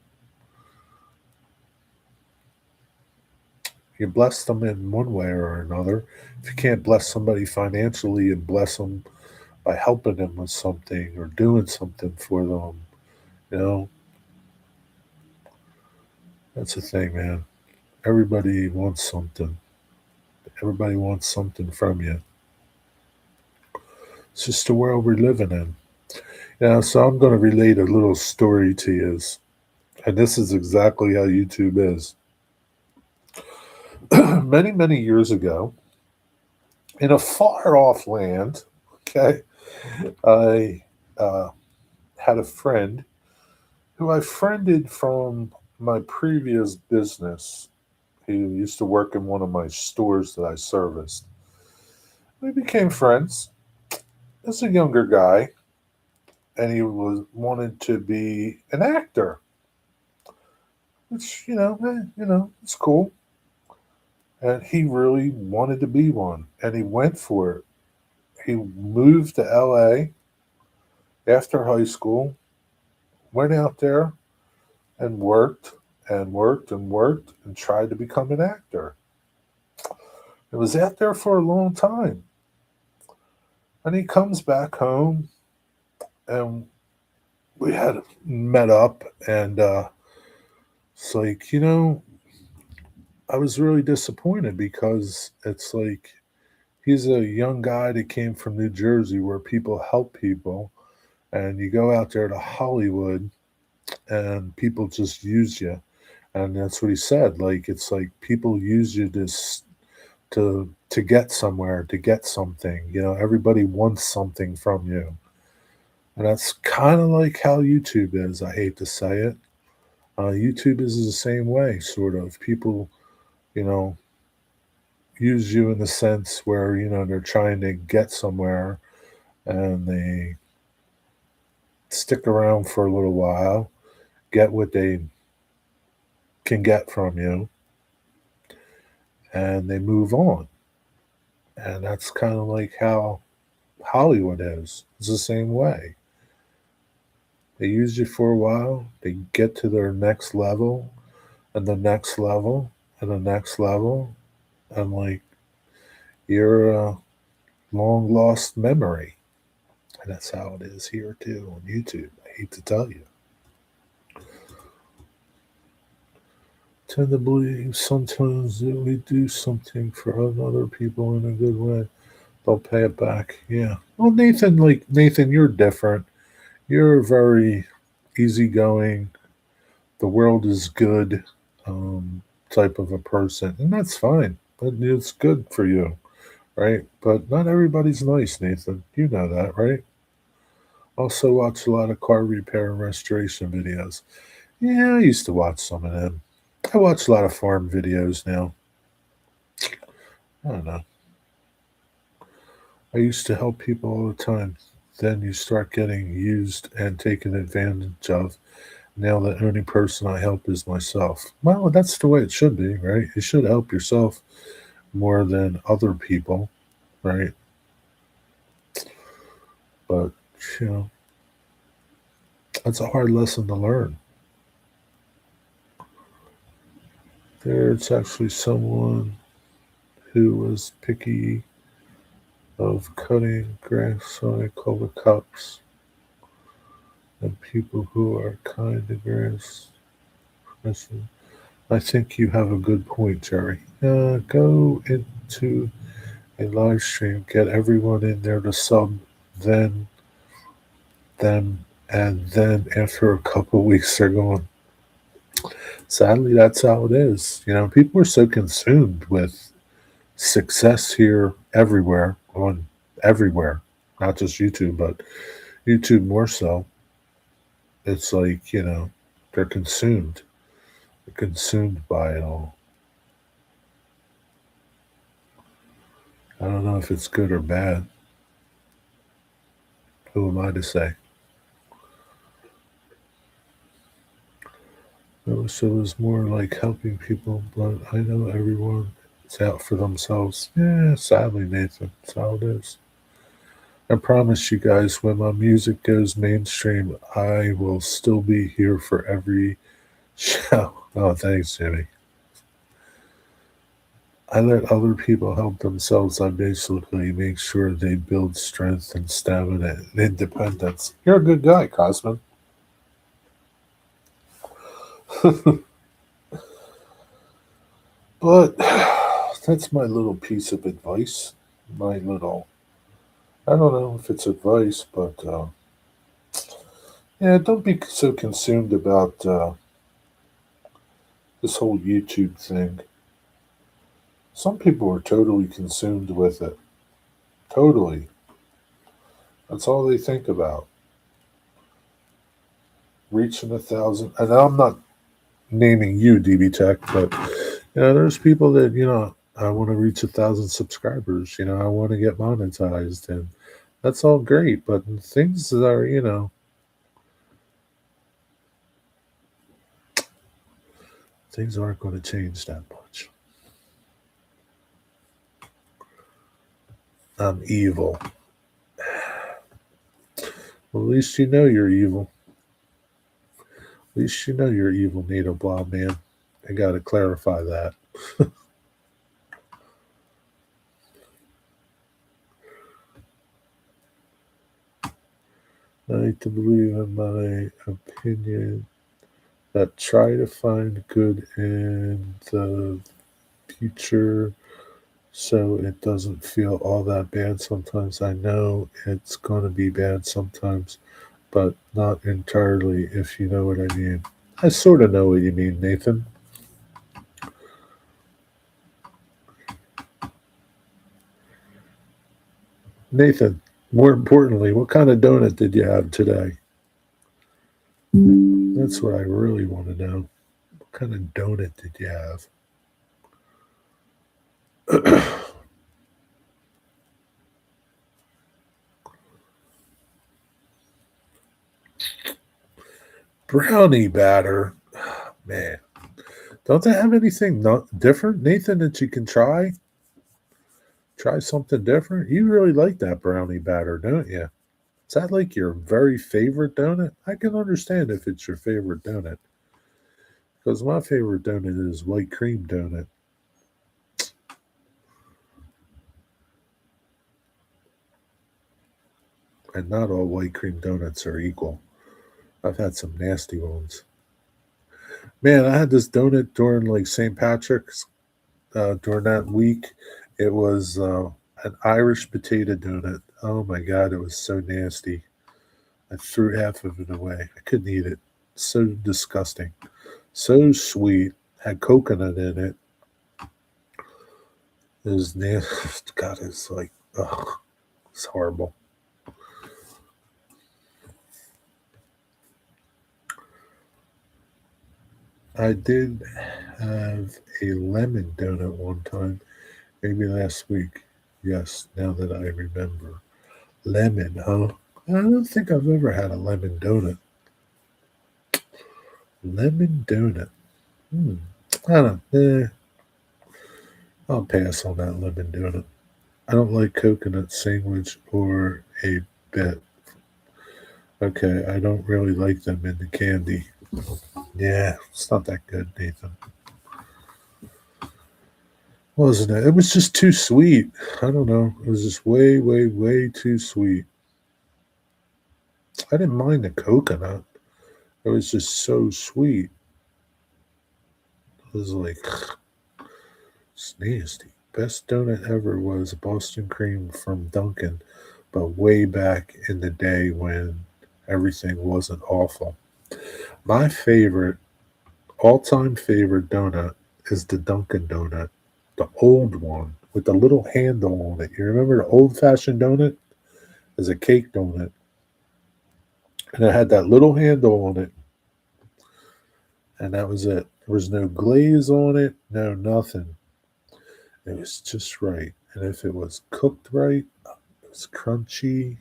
You bless them in one way or another. If you can't bless somebody financially, you bless them by helping them with something or doing something for them. You know, that's the thing, man. Everybody wants something. Everybody wants something from you. It's just the world we're living in. Yeah, so I'm going to relate a little story to you. And this is exactly how YouTube is. Many, many years ago, in a far off land, okay, I had a friend who I friended from my previous business. He used to work in one of my stores that I serviced. We became friends. As a younger guy, and he was wanted to be an actor, which it's cool. And he really wanted to be one, and he went for it. He moved to L.A. after high school, went out there and worked and worked and worked and tried to become an actor. He was out there for a long time. And he comes back home and we had met up and it's like, I was really disappointed because it's like he's a young guy that came from New Jersey where people help people and you go out there to Hollywood and people just use you. And that's what he said. Like it's like people use you to get somewhere, to get something. Everybody wants something from you. And that's kind of like how YouTube is. I hate to say it. YouTube is the same way, sort of. People, you know, use you in the sense where, they're trying to get somewhere and they stick around for a little while, get what they can get from you, and they move on. And that's kind of like how Hollywood is. It's the same way. They use you for a while, they get to their next level, and the next level, and the next level, and like you're a long lost memory. And that's how it is here too on YouTube. I hate to tell you. Tend to believe sometimes that we do something for other people in a good way, they'll pay it back. Yeah. Well, Nathan, you're different. You're very easygoing. The world is good type of a person, and that's fine. but it's good for you, right? But not everybody's nice, Nathan. You know that, right? Also, watch a lot of car repair and restoration videos. Yeah, I used to watch some of them. I watch a lot of farm videos now. I don't know. I used to help people all the time. Then you start getting used and taken advantage of. Now the only person I help is myself. Well, that's the way it should be, right? You should help yourself more than other people, right? But, you know, that's a hard lesson to learn. There's actually someone who was picky of cutting grass, so I call the cops, and people who are kind to grass. Listen, I think you have a good point, Jerry. Go into a live stream, get everyone in there to sub, then them, and then after a couple of weeks they're going. Sadly, that's how it is. You know, people are so consumed with success here everywhere, on everywhere, not just YouTube, but YouTube more so. It's like, you know, they're consumed. They're consumed by it all. I don't know if it's good or bad. Who am I to say? I wish it was more like helping people, but I know everyone is out for themselves. Yeah, sadly, Nathan, that's how it is. I promise you guys, when my music goes mainstream, I will still be here for every show. Oh, thanks, Jimmy. I let other people help themselves. I basically make sure they build strength and stamina and independence. You're a good guy, Cosman. But that's my little piece of advice. My little, I don't know if it's advice, but yeah, don't be so consumed about this whole YouTube thing. Some people are totally consumed with it. Totally. That's all they think about. Reaching 1,000. And I'm not naming you, DB Tech, but you know, there's people that, you know, I want to reach 1,000 subscribers. You know, I want to get monetized, and that's all great. But things are, you know, things aren't going to change that much. I'm evil. Well, at least you know you're evil. At least you know you're evil, NATO Blob Man. I got to clarify that. I like to believe in my opinion that try to find good in the future so it doesn't feel all that bad sometimes. I know it's going to be bad sometimes, but not entirely, if you know what I mean. I sort of know what you mean, Nathan. Nathan, more importantly, what kind of donut did you have today? That's what I really want to know. What kind of donut did you have? Brownie batter. Man, don't they have anything not different, Nathan, that you can try? Try something different. You really like that brownie batter, don't you? Is that like your very favorite donut? I can understand if it's your favorite donut. Because my favorite donut is white cream donut. And not all white cream donuts are equal. I've had some nasty ones. Man, I had this donut during like St. Patrick's, during that week. It was an Irish potato donut. Oh my God, it was so nasty. I threw half of it away. I couldn't eat it. So disgusting. So sweet. Had coconut in it. It was nasty. God, it's like, ugh, it's horrible. I did have a lemon donut one time, maybe last week. Yes, now that I remember. Lemon, huh? I don't think I've ever had a lemon donut. Lemon donut. Hmm. I don't. I'll pass on that lemon donut. I don't like coconut sandwich or a bit. Okay, I don't really like them in the candy. Yeah, it's not that good, Nathan. Wasn't it? It was just too sweet. I don't know. It was just way, way, way too sweet. I didn't mind the coconut. It was just so sweet. It was like, it's nasty. Best donut ever was Boston cream from Dunkin', but way back in the day when everything wasn't awful. My favorite, all time favorite donut is the Dunkin' donut, the old one with the little handle on it. You remember the old fashioned donut? As a cake donut, and it had that little handle on it, and that was it. There was no glaze on it, no nothing. It was just right, and if it was cooked right, it was crunchy.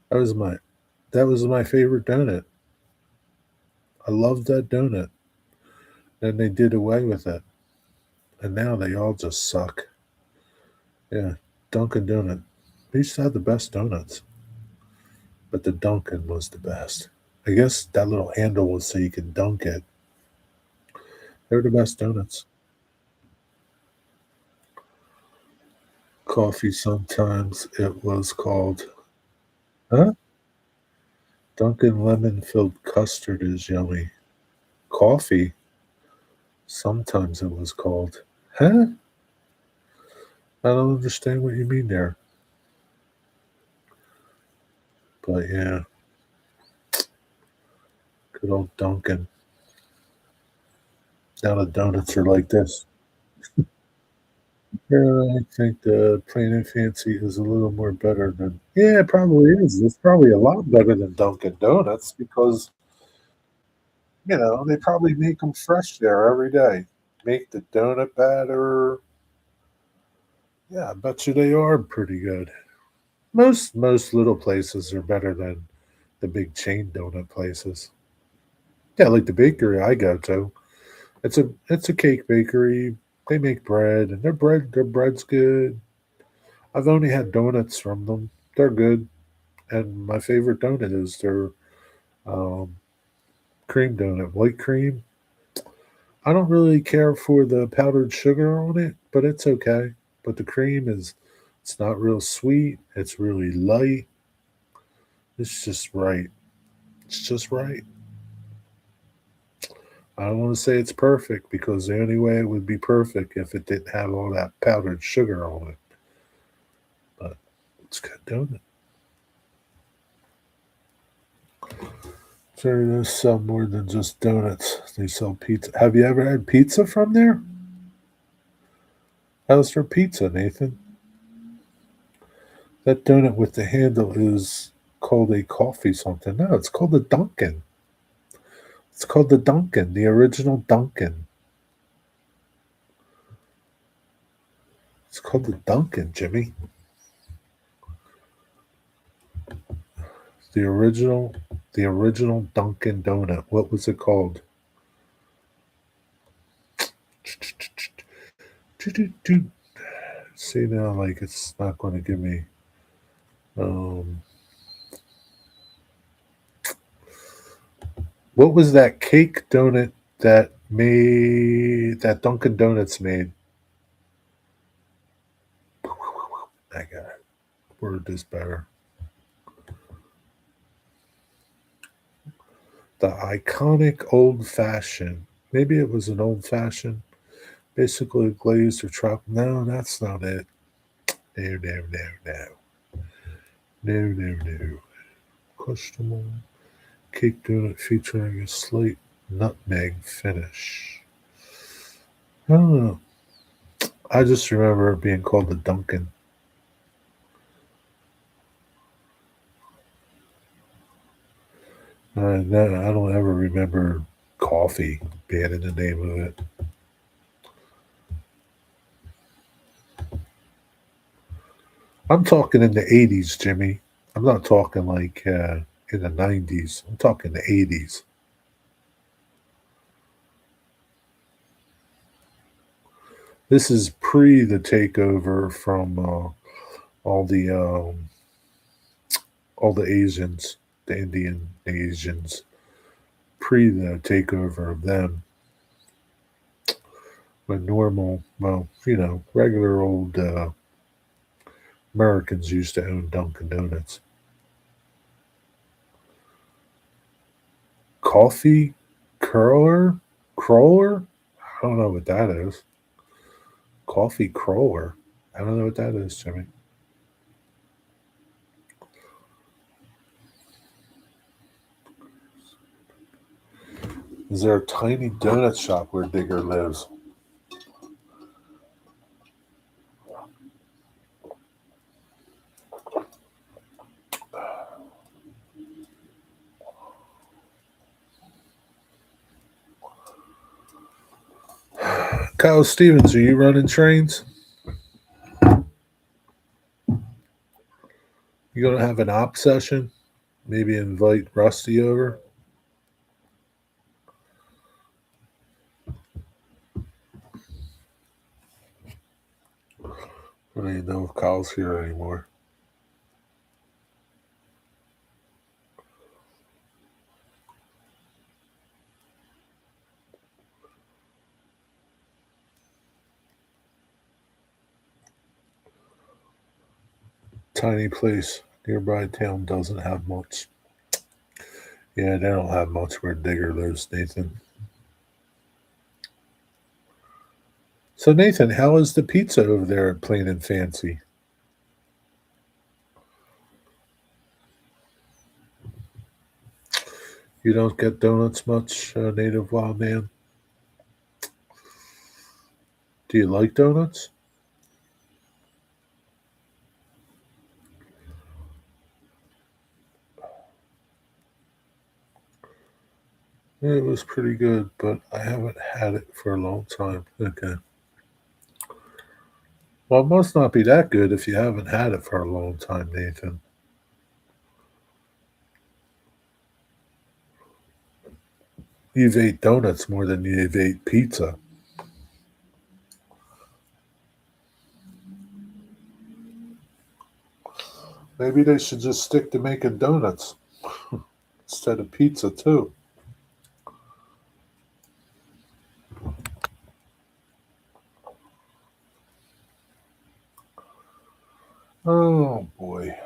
That was my that was my favorite donut. I loved that donut. Then they did away with it, and now they all just suck. Yeah, Dunkin' Donut. They used to have the best donuts, but the Dunkin' was the best. I guess that little handle was so you could dunk it. They were the best donuts. Coffee sometimes it was called. Huh? Dunkin' lemon filled custard is yummy. Coffee sometimes it was called. Huh? I don't understand what you mean there. But yeah, good old Dunkin'. Now the donuts are like this. Yeah, I think the plain and fancy is a little more better than. Yeah, it probably is. It's probably a lot better than Dunkin' Donuts because, they probably make them fresh there every day. Make the donut batter. Yeah, I bet you they are pretty good. Most little places are better than the big chain donut places. Yeah, like the bakery I go to. It's a cake bakery. They make bread and their bread's good. I've only had donuts from them. They're good. And my favorite donut is their um, cream donut, white cream. I don't really care for the powdered sugar on it, but it's okay. But the cream it's not real sweet. It's really light. It's just right. It's just right. I don't want to say it's perfect because the only way it would be perfect if it didn't have all that powdered sugar on it. But it's good donut. So they sell more than just donuts. They sell pizza. Have you ever had pizza from there? How's their pizza, Nathan? That donut with the handle is called a coffee something. No, it's called the Dunkin'. It's called the Dunkin', the original Dunkin'. It's called the Dunkin', Jimmy. The original, the original Dunkin' Donut. What was it called? See now, like it's not going to give me. Um, what was that cake donut that Dunkin' Donuts made? I got it. Word is better. The iconic old fashioned. Maybe it was an old fashioned, basically glazed or chopped. No, that's not it. No, no, no, no. No, no, no. Custom cake donut featuring a slight nutmeg finish. I don't know. I just remember it being called the Dunkin'. I don't ever remember coffee being in the name of it. I'm talking in the 80s, Jimmy. I'm not talking like in the 90s. I'm talking the 80s. This is pre the takeover from all the um, all the Asians, the Indian Asians, pre the takeover of them. When normal, well, regular old Americans used to own Dunkin' Donuts. Coffee curler, crawler. I don't know what that is. Coffee crawler. I don't know what that is, Jimmy. Is there a tiny donut shop where Digger lives? Kyle Stevens, are you running trains? You gonna have an op session? Maybe invite Rusty over. I don't even know if Kyle's here anymore. Tiny place. Nearby town doesn't have much. Yeah, they don't have much where Digger lives, Nathan. So, Nathan, how is the pizza over there at Plain and Fancy? You don't get donuts much, Native Wild Man? Do you like donuts? Yeah, it was pretty good, but I haven't had it for a long time. Okay. Well, it must not be that good if you haven't had it for a long time, Nathan. You've ate donuts more than you've ate pizza. Maybe they should just stick to making donuts instead of pizza, too. Oh, boy.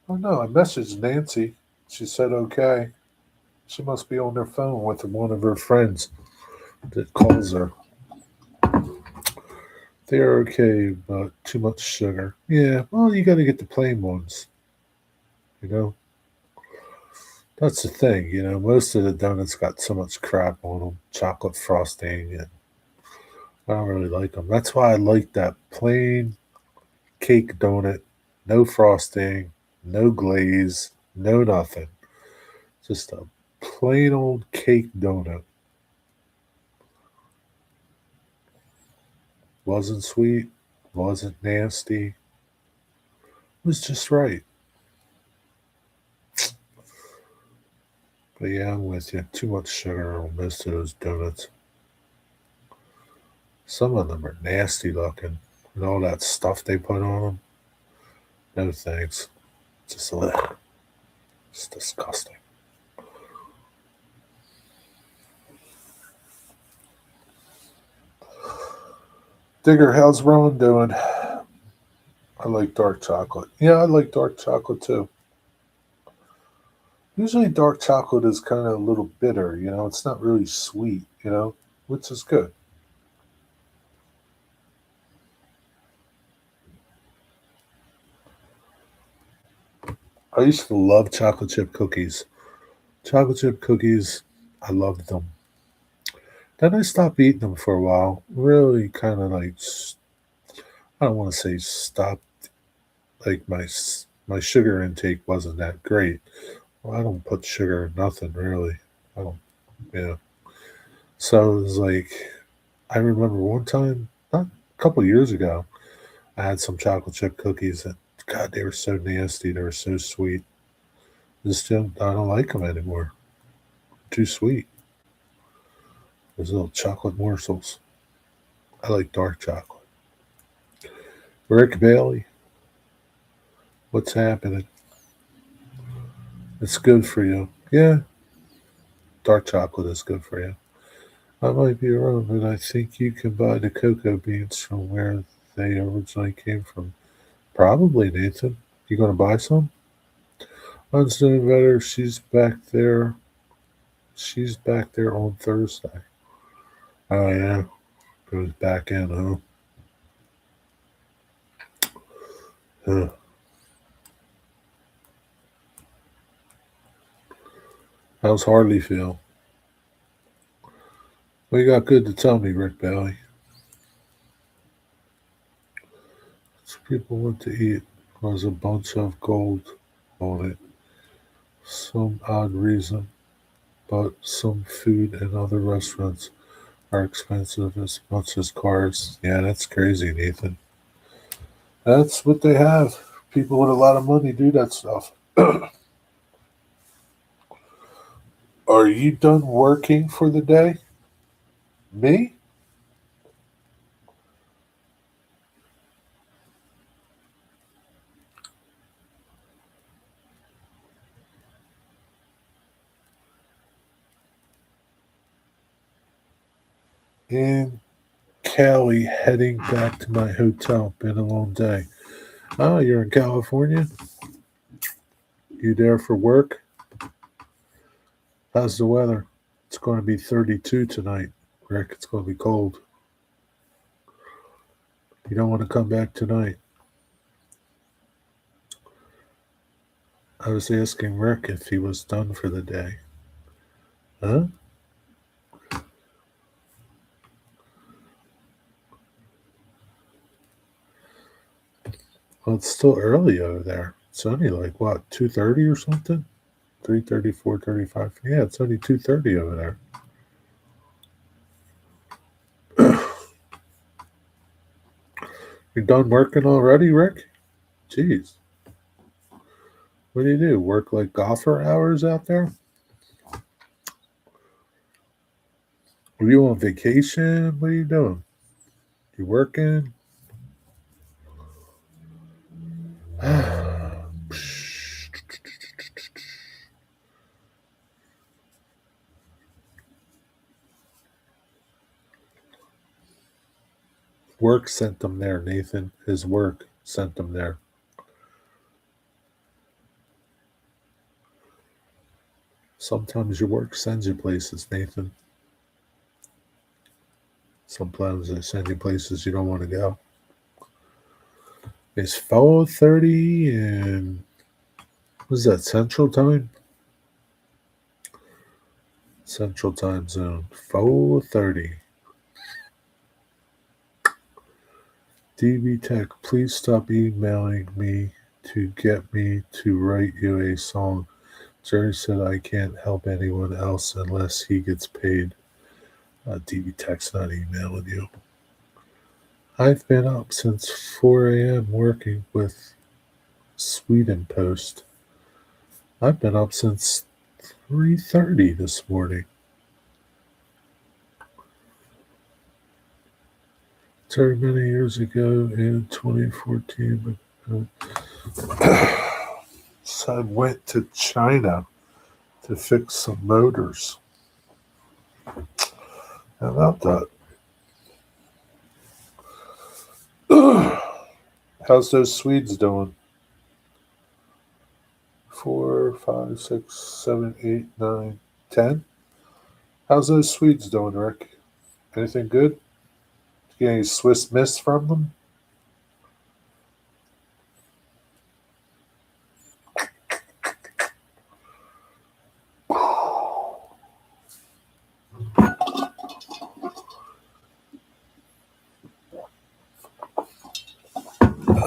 Oh, no, I messaged Nancy. She said okay. She must be on her phone with one of her friends that calls her. They're okay, but too much sugar. Yeah, well, you got to get the plain ones. You know, that's the thing. Most of the donuts got so much crap on them, chocolate frosting, and I don't really like them. That's why I like that plain cake donut, no frosting, no glaze, no nothing. Just a plain old cake donut. Wasn't sweet, wasn't nasty. It was just right. But yeah, I'm with you. Too much sugar on most of those donuts. Some of them are nasty looking. And all that stuff they put on them. No thanks. Just ugh, it's disgusting. Digger, how's Rowan doing? I like dark chocolate. Yeah, I like dark chocolate too. Usually, dark chocolate is kind of a little bitter. It's not really sweet. Which is good. I used to love chocolate chip cookies. Chocolate chip cookies, I loved them. Then I stopped eating them for a while. Really kind of like, I don't want to say stopped, like my sugar intake wasn't that great. Well, I don't put sugar in nothing really. I don't, yeah. So it was like, I remember one time, not a couple years ago, I had some chocolate chip cookies and God, they were so nasty. They were so sweet. I don't like them anymore. Too sweet. Those little chocolate morsels. I like dark chocolate. Rick Bailey, what's happening? It's good for you. Yeah, dark chocolate is good for you. I might be wrong, but I think you can buy the cocoa beans from where they originally came from. Probably, Nathan. You gonna buy some? Mine's doing better. She's back there on Thursday. Oh yeah, goes back in, huh? Huh. How's Harley feel? What you got good to tell me, Rick Bailey? People want to eat was a bunch of gold on it. Some odd reason, but some food and other restaurants are expensive as much as cars. Yeah, that's crazy, Nathan. That's what they have. People with a lot of money do that stuff. Are you done working for the day? Me? And Callie heading back to my hotel. Been a long day. Oh, you're in California? You there for work? How's the weather? It's going to be 32 tonight, Rick. It's going to be cold. You don't want to come back tonight. I was asking Rick if he was done for the day. Huh? Well, it's still early over there. It's only like what, 2:30 or something? 3:30, 4:35. Yeah, it's only 2:30 over there. You're done working already, Rick? Jeez. What do? Work like golfer hours out there? Are you on vacation? What are you doing? You working? Work sent them there, Nathan. His work sent them there. Sometimes your work sends you places, Nathan. Sometimes they send you places you don't want to go. It's 4:30 and what is that, Central Time? Central Time Zone. 4:30. DB Tech, please stop emailing me to get me to write you a song. Jerry said I can't help anyone else unless he gets paid. DB Tech's not emailing you. I've been up since 4 a.m. working with Sweden Post. I've been up since 3:30 this morning. Very many years ago in 2014, son went to China to fix some motors. How about that? How's those Swedes doing? 4, 5, 6, 7, 8, 9, 10. How's those Swedes doing, Rick? Anything good? You get any Swiss miss from them?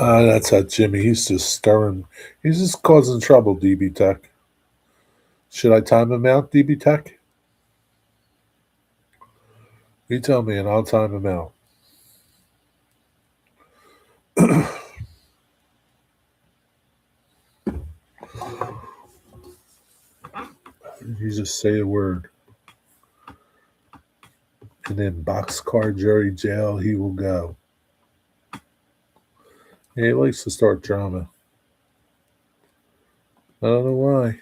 That's how Jimmy. He's just stirring. He's just causing trouble, DB Tech. Should I time him out, DB Tech? You tell me and I'll time him out. You just say a word. And then Boxcar Jerry Jail, he will go. Yeah, he likes to start drama. I don't know why.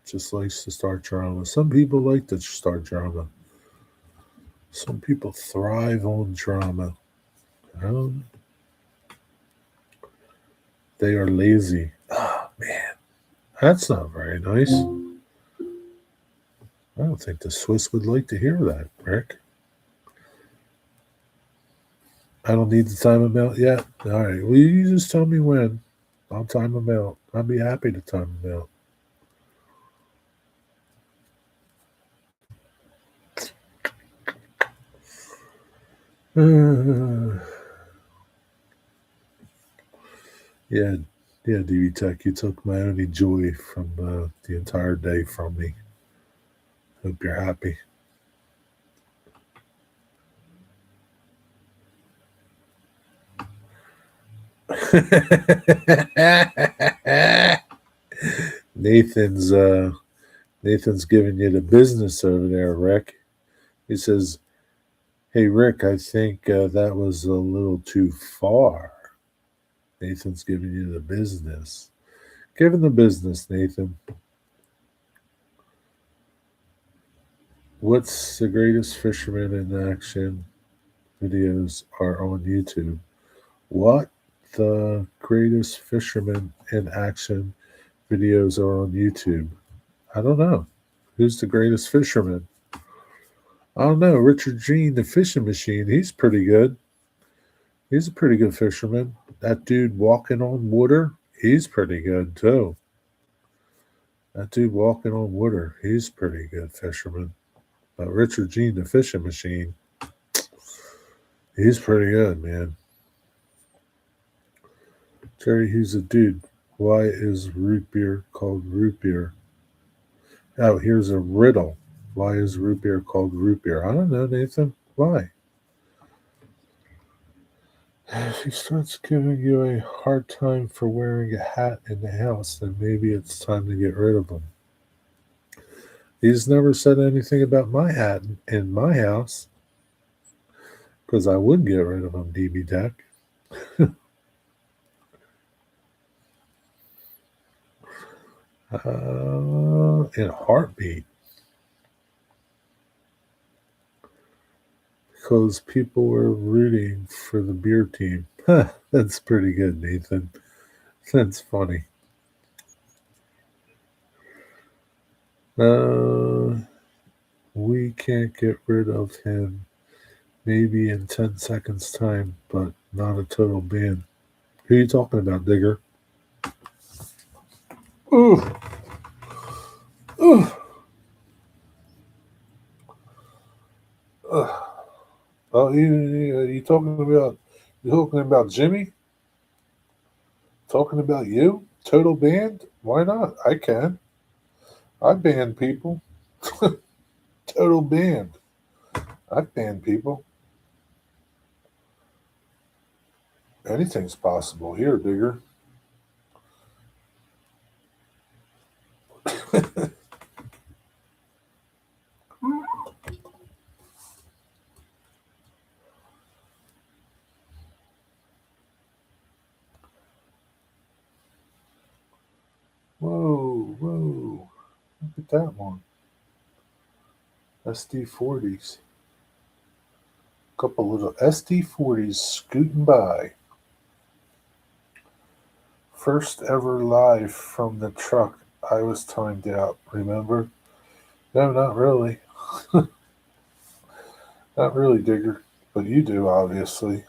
Just likes to start drama. Some people like to start drama. Some people thrive on drama. Um, they are lazy. Oh, man. That's not very nice. I don't think the Swiss would like to hear that, Rick. I don't need to time him out yet. All right. Well, you just tell me when. I'll time him out. I'll be happy to time him out. Yeah, yeah, DB Tech, you took my only joy from the entire day from me. Hope you're happy. Nathan's Nathan's giving you the business over there, Rick. He says, "Hey, Rick, I think that was a little too far." Nathan's giving you the business. Give him the business, Nathan. What's the greatest fisherman in action videos are on YouTube? What the greatest fisherman in action videos are on YouTube? I don't know. Who's the greatest fisherman? I don't know. Richard Gene, the fishing machine. He's pretty good. He's a pretty good fisherman. That dude walking on water, he's pretty good too. That dude walking on water, he's pretty good fisherman. But Richard Gene, the fishing machine, he's pretty good, man. Jerry, he's a dude. Why is root beer called root beer? Oh, here's a riddle. Why is root beer called root beer? I don't know, Nathan. Why? If he starts giving you a hard time for wearing a hat in the house, then maybe it's time to get rid of him. He's never said anything about my hat in my house because I would get rid of him, DB Tech. In a heartbeat. Because people were rooting for the beer team. That's pretty good, Nathan. That's funny. Uh, we can't get rid of him maybe in 10 seconds' time, but not a total ban. Who are you talking about, Digger? Ooh, ooh, uh, oh, you talking about Jimmy? Talking about you? Total banned? Why not? I can. I ban people. Total banned. I ban people. Anything's possible here, Digger. Whoa, whoa. Look at that one. SD40s. Couple little SD40s scooting by. First ever live from the truck. I was timed out, remember? No, not really. Not really, Digger. But you do, obviously.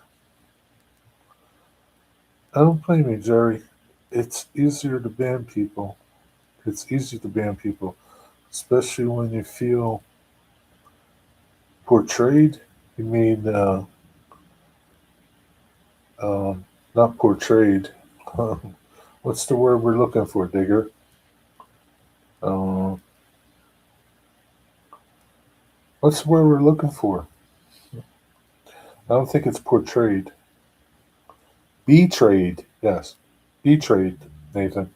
I don't blame you, Jerry. It's easier to ban people. It's easy to ban people, especially when you feel portrayed. You mean Not portrayed. What's the word we're looking for, Digger? Uh, what's the word we're looking for? I don't think it's portrayed. Betrayed. Yes. Betrayed, Nathan.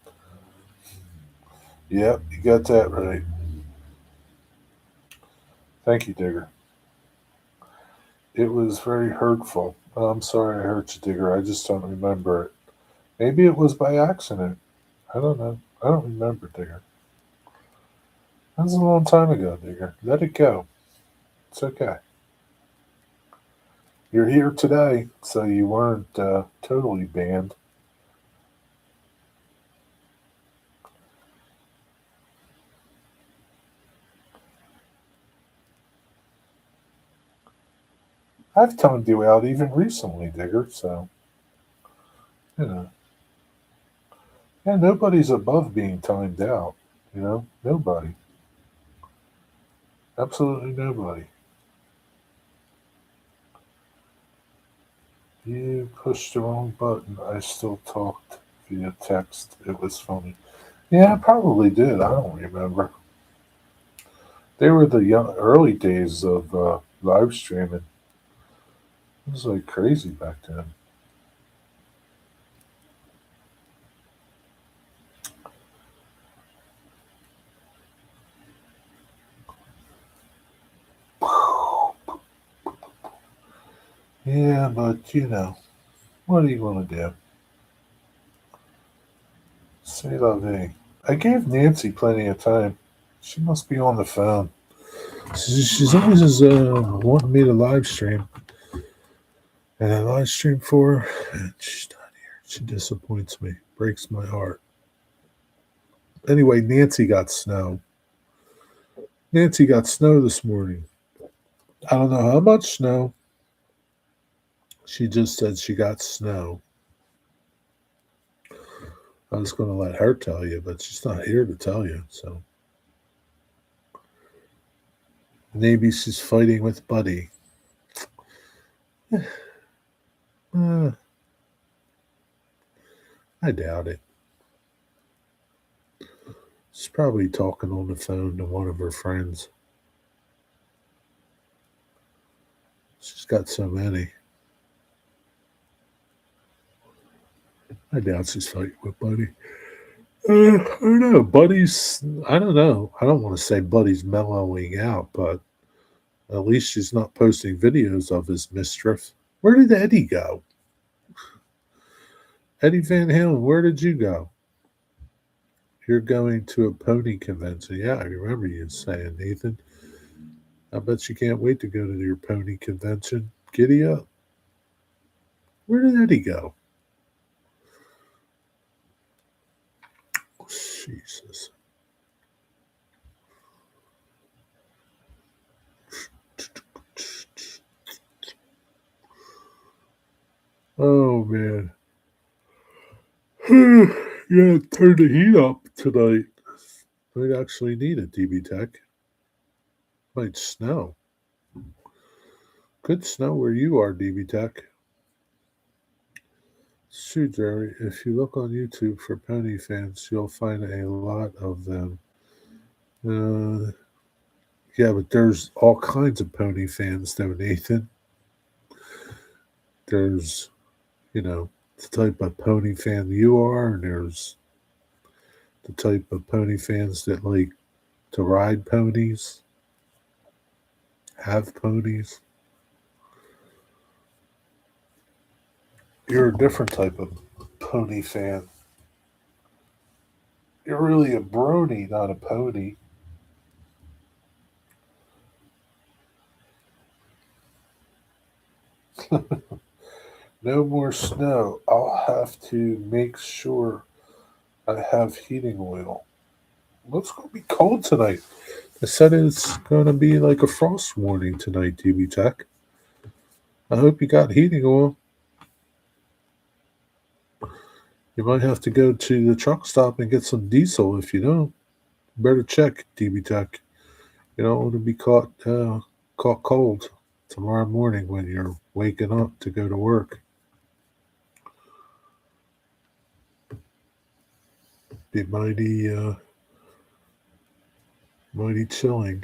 Yep, you got that right. Thank you, Digger. It was very hurtful. I'm sorry I hurt you, Digger. I just don't remember it. Maybe it was by accident. I don't know. I don't remember, Digger. That was a long time ago, Digger. Let it go. It's okay. You're here today, so you weren't totally banned. I've toned you out even recently, Digger, so, you know. Yeah, nobody's above being timed out. Nobody. Absolutely nobody. You pushed the wrong button. I still talked via text. It was funny. Yeah, I probably did. I don't remember. They were the early days of live streaming. It was like crazy back then. Yeah, but what are you going to do? Say la vie. I gave Nancy plenty of time. She must be on the phone. She's always wanting me to live stream. And I live stream for her, and she's not here. She disappoints me. Breaks my heart. Anyway, Nancy got snow. Nancy got snow this morning. I don't know how much snow. She just said she got snow. I was going to let her tell you, but she's not here to tell you. So maybe she's fighting with Buddy. Uh, I doubt it. She's probably talking on the phone to one of her friends. She's got so many. I doubt she's fighting with Buddy. I don't know. Buddy's, I don't know. I don't want to say Buddy's mellowing out, but at least she's not posting videos of his mischief. Where did Eddie go? Eddie Van Halen, where did you go? You're going to a pony convention. Yeah, I remember you saying, Nathan. I bet you can't wait to go to your pony convention. Giddy up. Where did Eddie go? Jesus. Oh, man. Yeah, turn the heat up tonight. Might actually need a DB Tech. Might snow. Could snow where you are, DB Tech. It's true, Jerry. If you look on YouTube for pony fans, you'll find a lot of them. Uh, yeah, but there's all kinds of pony fans, though, Nathan. There's, the type of pony fan you are, and there's the type of pony fans that like to ride ponies, have ponies. You're a different type of pony fan. You're really a brony, not a pony. No more snow. I'll have to make sure I have heating oil. Well, it's going to be cold tonight. They said it's going to be like a frost warning tonight, TV Tech. I hope you got heating oil. You might have to go to the truck stop and get some diesel if you don't. Better check, DB Tech. You don't want to be caught cold tomorrow morning when you're waking up to go to work. Be mighty chilling.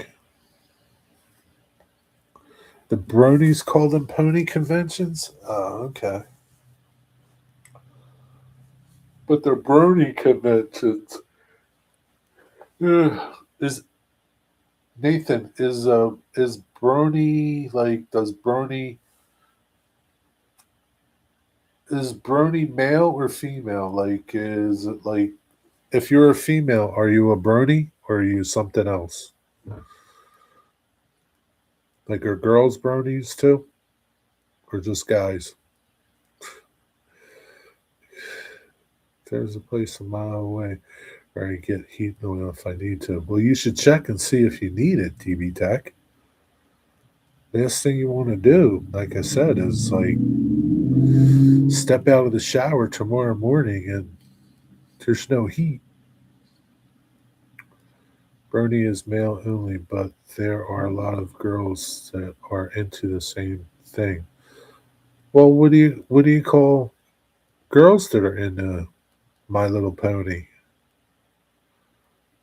The bronies call them pony conventions? Oh, okay. But they're brony conventions. Ugh. Is Nathan, is brony like is brony male or female? Like is it like if you're a female, are you a brony or are you something else? Like are girls bronies too? Or just guys? There's a place a mile away where I get heat oil if I need to. Well, you should check and see if you need it, TB Tech. Last thing you want to do, like I said, is like step out of the shower tomorrow morning and there's no heat. Brony is male only, but there are a lot of girls that are into the same thing. Well, what do you call girls that are into My Little Pony?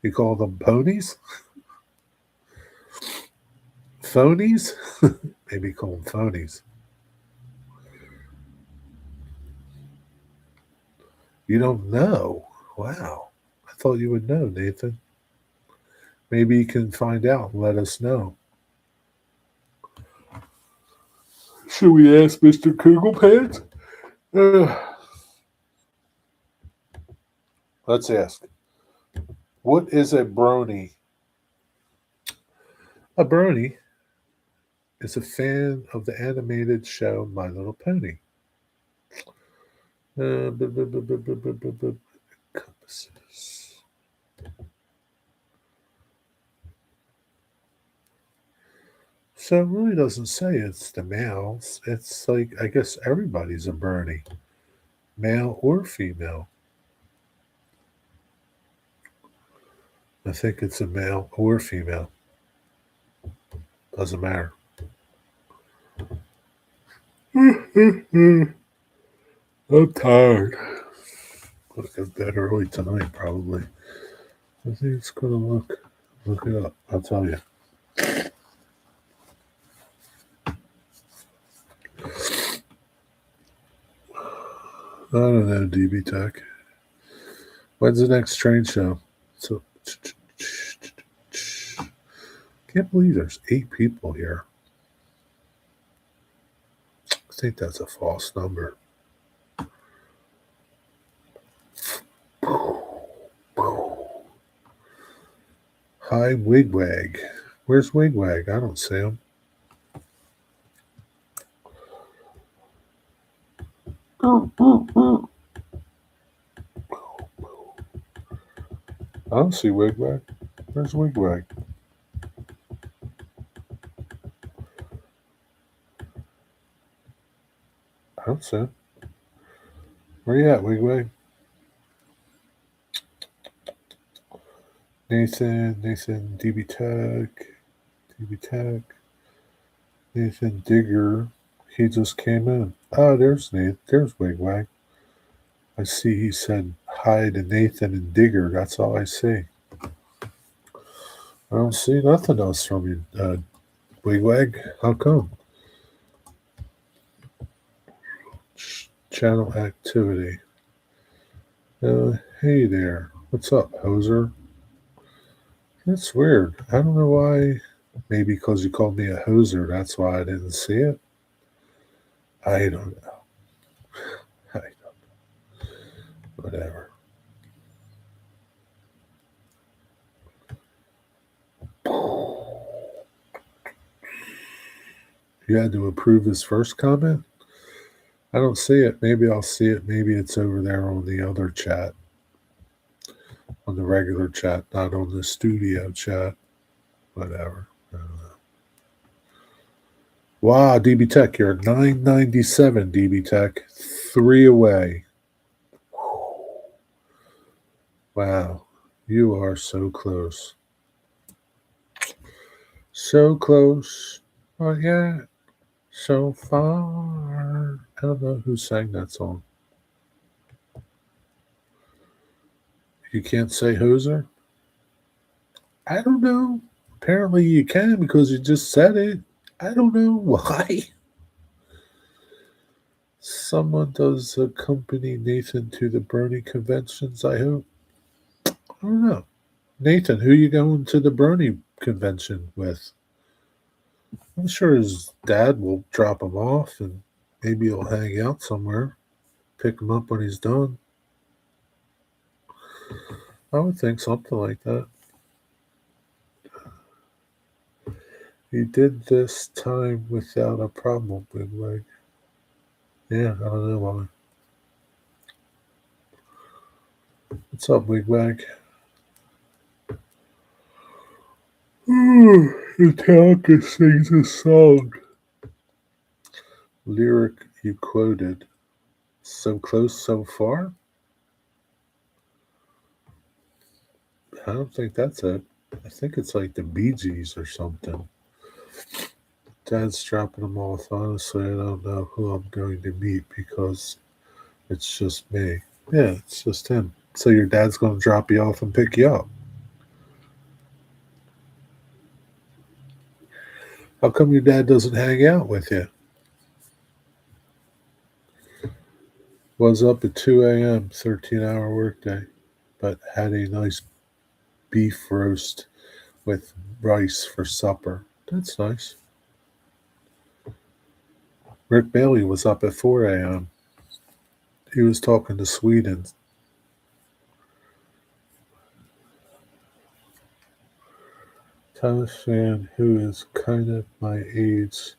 You call them ponies? Phonies? Maybe call them phonies. You don't know? Wow. I thought you would know, Nathan. Maybe you can find out and let us know. Should we ask Mr. Kugelpants? Let's ask. What is a brony? A brony is a fan of the animated show My Little Pony. Compasses. So it really doesn't say it's the males. It's like, I guess everybody's a brony, male or female. I think it's a male or female. Doesn't matter. I'm tired. Gotta go to bed early tonight, probably. I think it's gonna look it up. I'll tell you. I don't know, DB Tech. When's the next train show? So, can't believe there's 8 people here. I think that's a false number. Hi, Wigwag. Where's Wigwag? I don't see him. I don't see Wigwag. Where's Wigwag? I don't see him. Where you at, Wigwag? Nathan, DB Tech, Nathan Digger. He just came in. Oh, there's Nate. There's Wigwag. I see he said hi to Nathan and Digger. That's all I see. I don't see nothing else from you, Wigwag. How come? Channel activity. Hey there. What's up, hoser? That's weird. I don't know why. Maybe because you called me a hoser. That's why I didn't see it. I don't know. I don't know. Whatever. You had to approve his first comment? I don't see it. Maybe I'll see it. Maybe it's over there on the other chat. On the regular chat, not on the studio chat. Whatever. I don't know. Wow, DB Tech, you're at 997, DB Tech. 3 away. Wow, you are so close. So close. Oh, yeah. So far. I don't know who sang that song. You can't say hoser? I don't know. Apparently you can because you just said it. I don't know why. Someone does accompany Nathan to the Bernie conventions, I hope. I don't know. Nathan, who you going to the Bernie convention with? I'm sure his dad will drop him off and maybe he'll hang out somewhere, pick him up when he's done. I would think something like that. He did this time without a problem, Big Leg. Yeah, I don't know why. What's up, Wigwag? Metallica sings a song. Lyric you quoted. So close, so far? I don't think that's it. I think it's like the Bee Gees or something. Dad's dropping them off. Honestly, I don't know who I'm going to meet because it's just me. Yeah, it's just him. So your dad's going to drop you off and pick you up. How come your dad doesn't hang out with you? Was up at 2 a.m., 13-hour workday, but had a nice beef roast with rice for supper. That's nice. Rick Bailey was up at 4 a.m. He was talking to Sweden. Thomas fan who is kind of my age.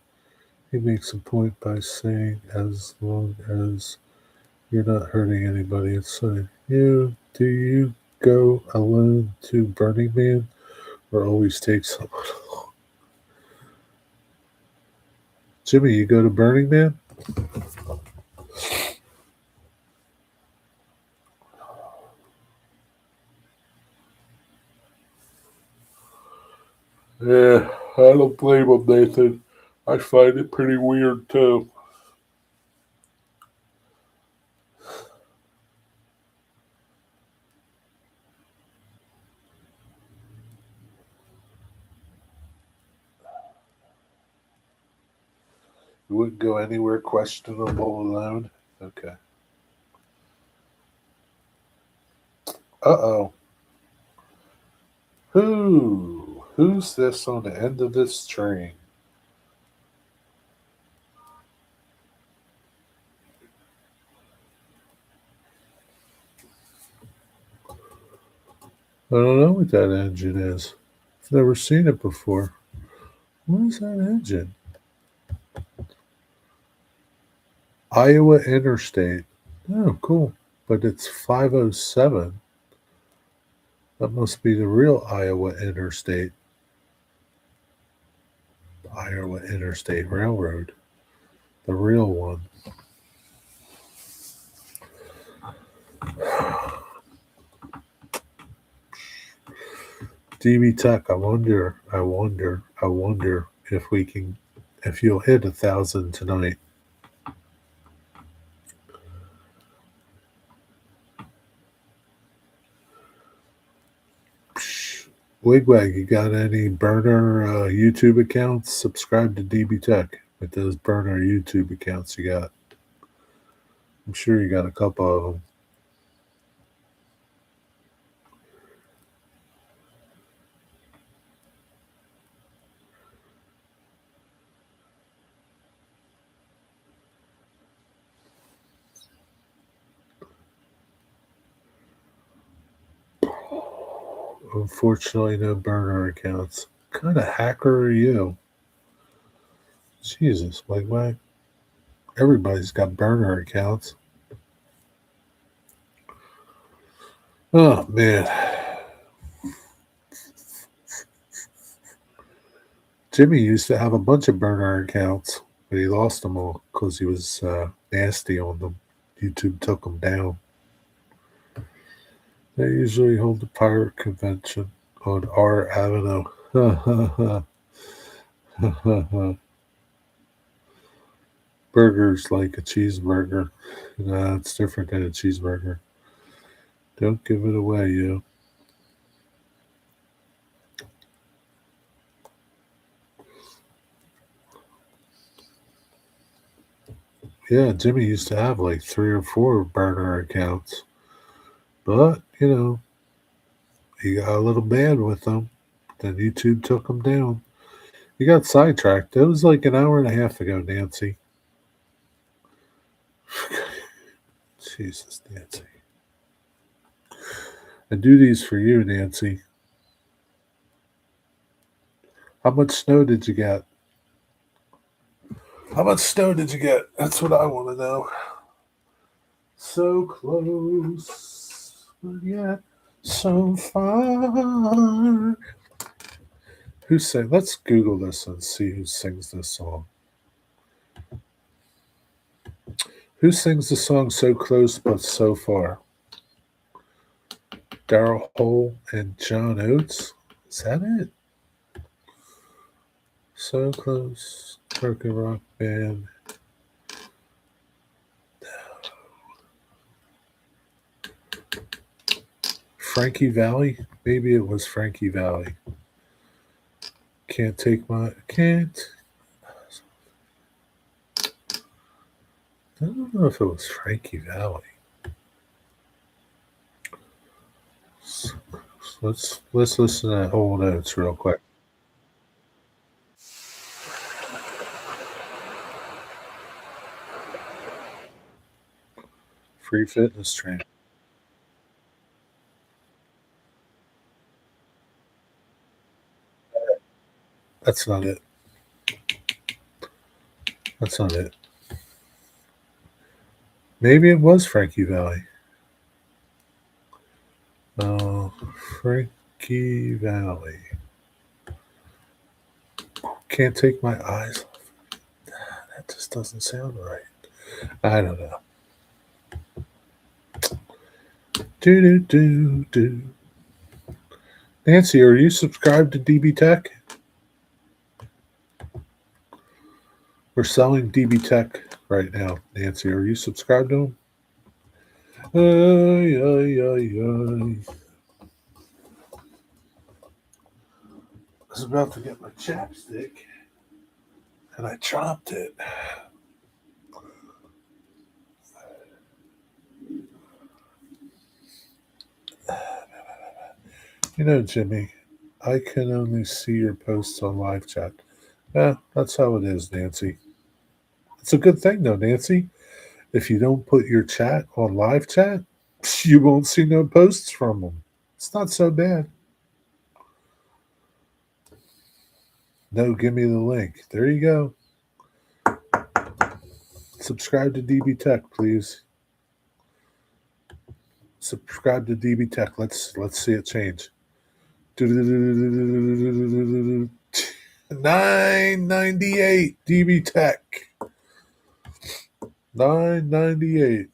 He makes a point by saying, as long as you're not hurting anybody, it's fine. Do you go alone to Burning Man or always take someone? Jimmy, you go to Burning Man? Yeah, I don't blame him, Nathan. I find it pretty weird too. You wouldn't go anywhere questionable alone? Okay. Uh-oh. Who's this on the end of this train? I don't know what that engine is. I've never seen it before. What is that engine? Iowa Interstate. Oh, cool. But it's 507. That must be the real Iowa Interstate. Iowa Interstate Railroad. The real one. DB Tech, I wonder if you'll hit 1,000 tonight. Wigwag, you got any burner YouTube accounts? Subscribe to DB Tech with those burner YouTube accounts you got. I'm sure you got a couple of them. Unfortunately, no burner accounts. What kind of hacker are you? Jesus, Wigwag. Everybody's got burner accounts. Oh, man. Jimmy used to have a bunch of burner accounts, but he lost them all because he was nasty on them. YouTube took them down. They usually hold the pirate convention on our avenue. Burgers like a cheeseburger. No, it's different than a cheeseburger. Don't give it away, you. Yeah, Jimmy used to have like 3 or 4 burner accounts. But, he got a little bad with them. Then YouTube took him down. He got sidetracked. It was like an hour and a half ago, Nancy. Jesus, Nancy. I do these for you, Nancy. How much snow did you get? How much snow did you get? That's what I want to know. So close, but yet so far. Who sang? Let's Google this and see who sings this song. Who sings the song "So Close but So Far"? Daryl Hole and John Oates. Is that it? So Close, American rock band. Frankie Valli? Maybe it was Frankie Valli. Can't. I don't know if it was Frankie Valli. Let's listen to that whole notes real quick. Free fitness training. That's not it. That's not it. Maybe it was Frankie Valli. Oh, Frankie Valli. Can't take my eyes off. That just doesn't sound right. I don't know. Do do do do. Nancy, are you subscribed to DB Tech? We're selling DB Tech right now. Nancy, are you subscribed to them? Ay, ay, ay, ay. I was about to get my chapstick and I dropped it. Jimmy, I can only see your posts on live chat. Yeah, that's how it is, Nancy. It's a good thing, though, Nancy. If you don't put your chat on live chat, you won't see no posts from them. It's not so bad. No, give me the link. There you go. Subscribe to DB Tech, please. Subscribe to DB Tech. Let's see it change. 998 DB Tech. 998.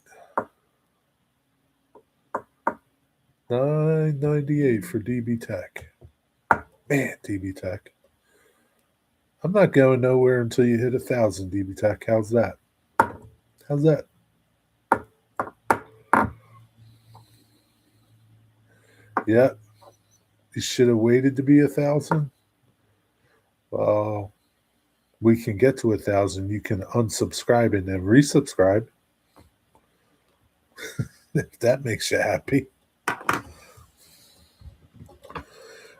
998 for DB Tech. Man, DB Tech. I'm not going nowhere until you hit 1,000, DB Tech. How's that? How's that? Yeah. You should have waited to be 1,000. Well, we can get to 1,000. You can unsubscribe and then resubscribe. If that makes you happy.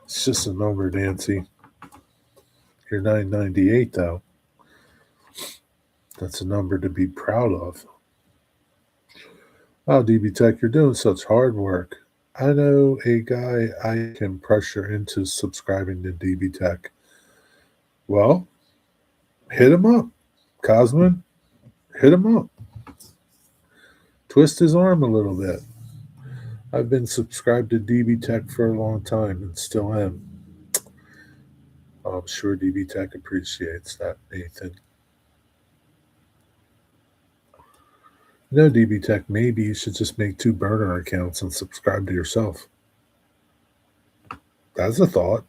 It's just a number, Nancy. You're 998, though. That's a number to be proud of. Wow, DB Tech, you're doing such hard work. I know a guy I can pressure into subscribing to DB Tech. Well, hit him up, Cosman. Hit him up. Twist his arm a little bit. I've been subscribed to DB Tech for a long time and still am. I'm sure DB Tech appreciates that, Nathan. DB Tech, maybe you should just make 2 burner accounts and subscribe to yourself. That's a thought.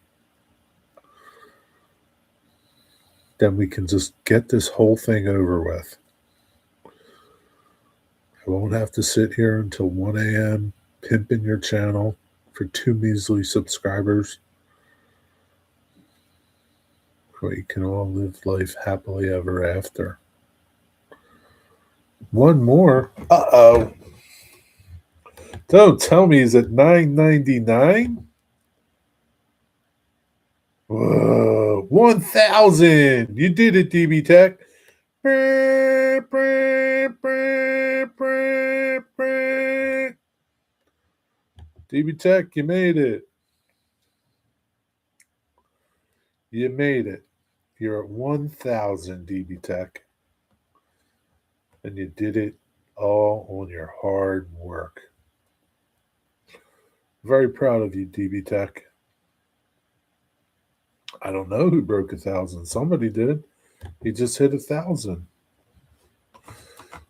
Then we can just get this whole thing over with. I won't have to sit here until 1 a.m. pimping your channel for 2 measly subscribers. We can all live life happily ever after. One more. Uh-oh. Don't tell me he's at $9.99. Whoa, 1,000. You did it, DB Tech. DB Tech, you made it. You made it. You're at 1,000, DB Tech. And you did it all on your hard work. Very proud of you, DB Tech. I don't know who broke 1,000. Somebody did. He just hit 1,000.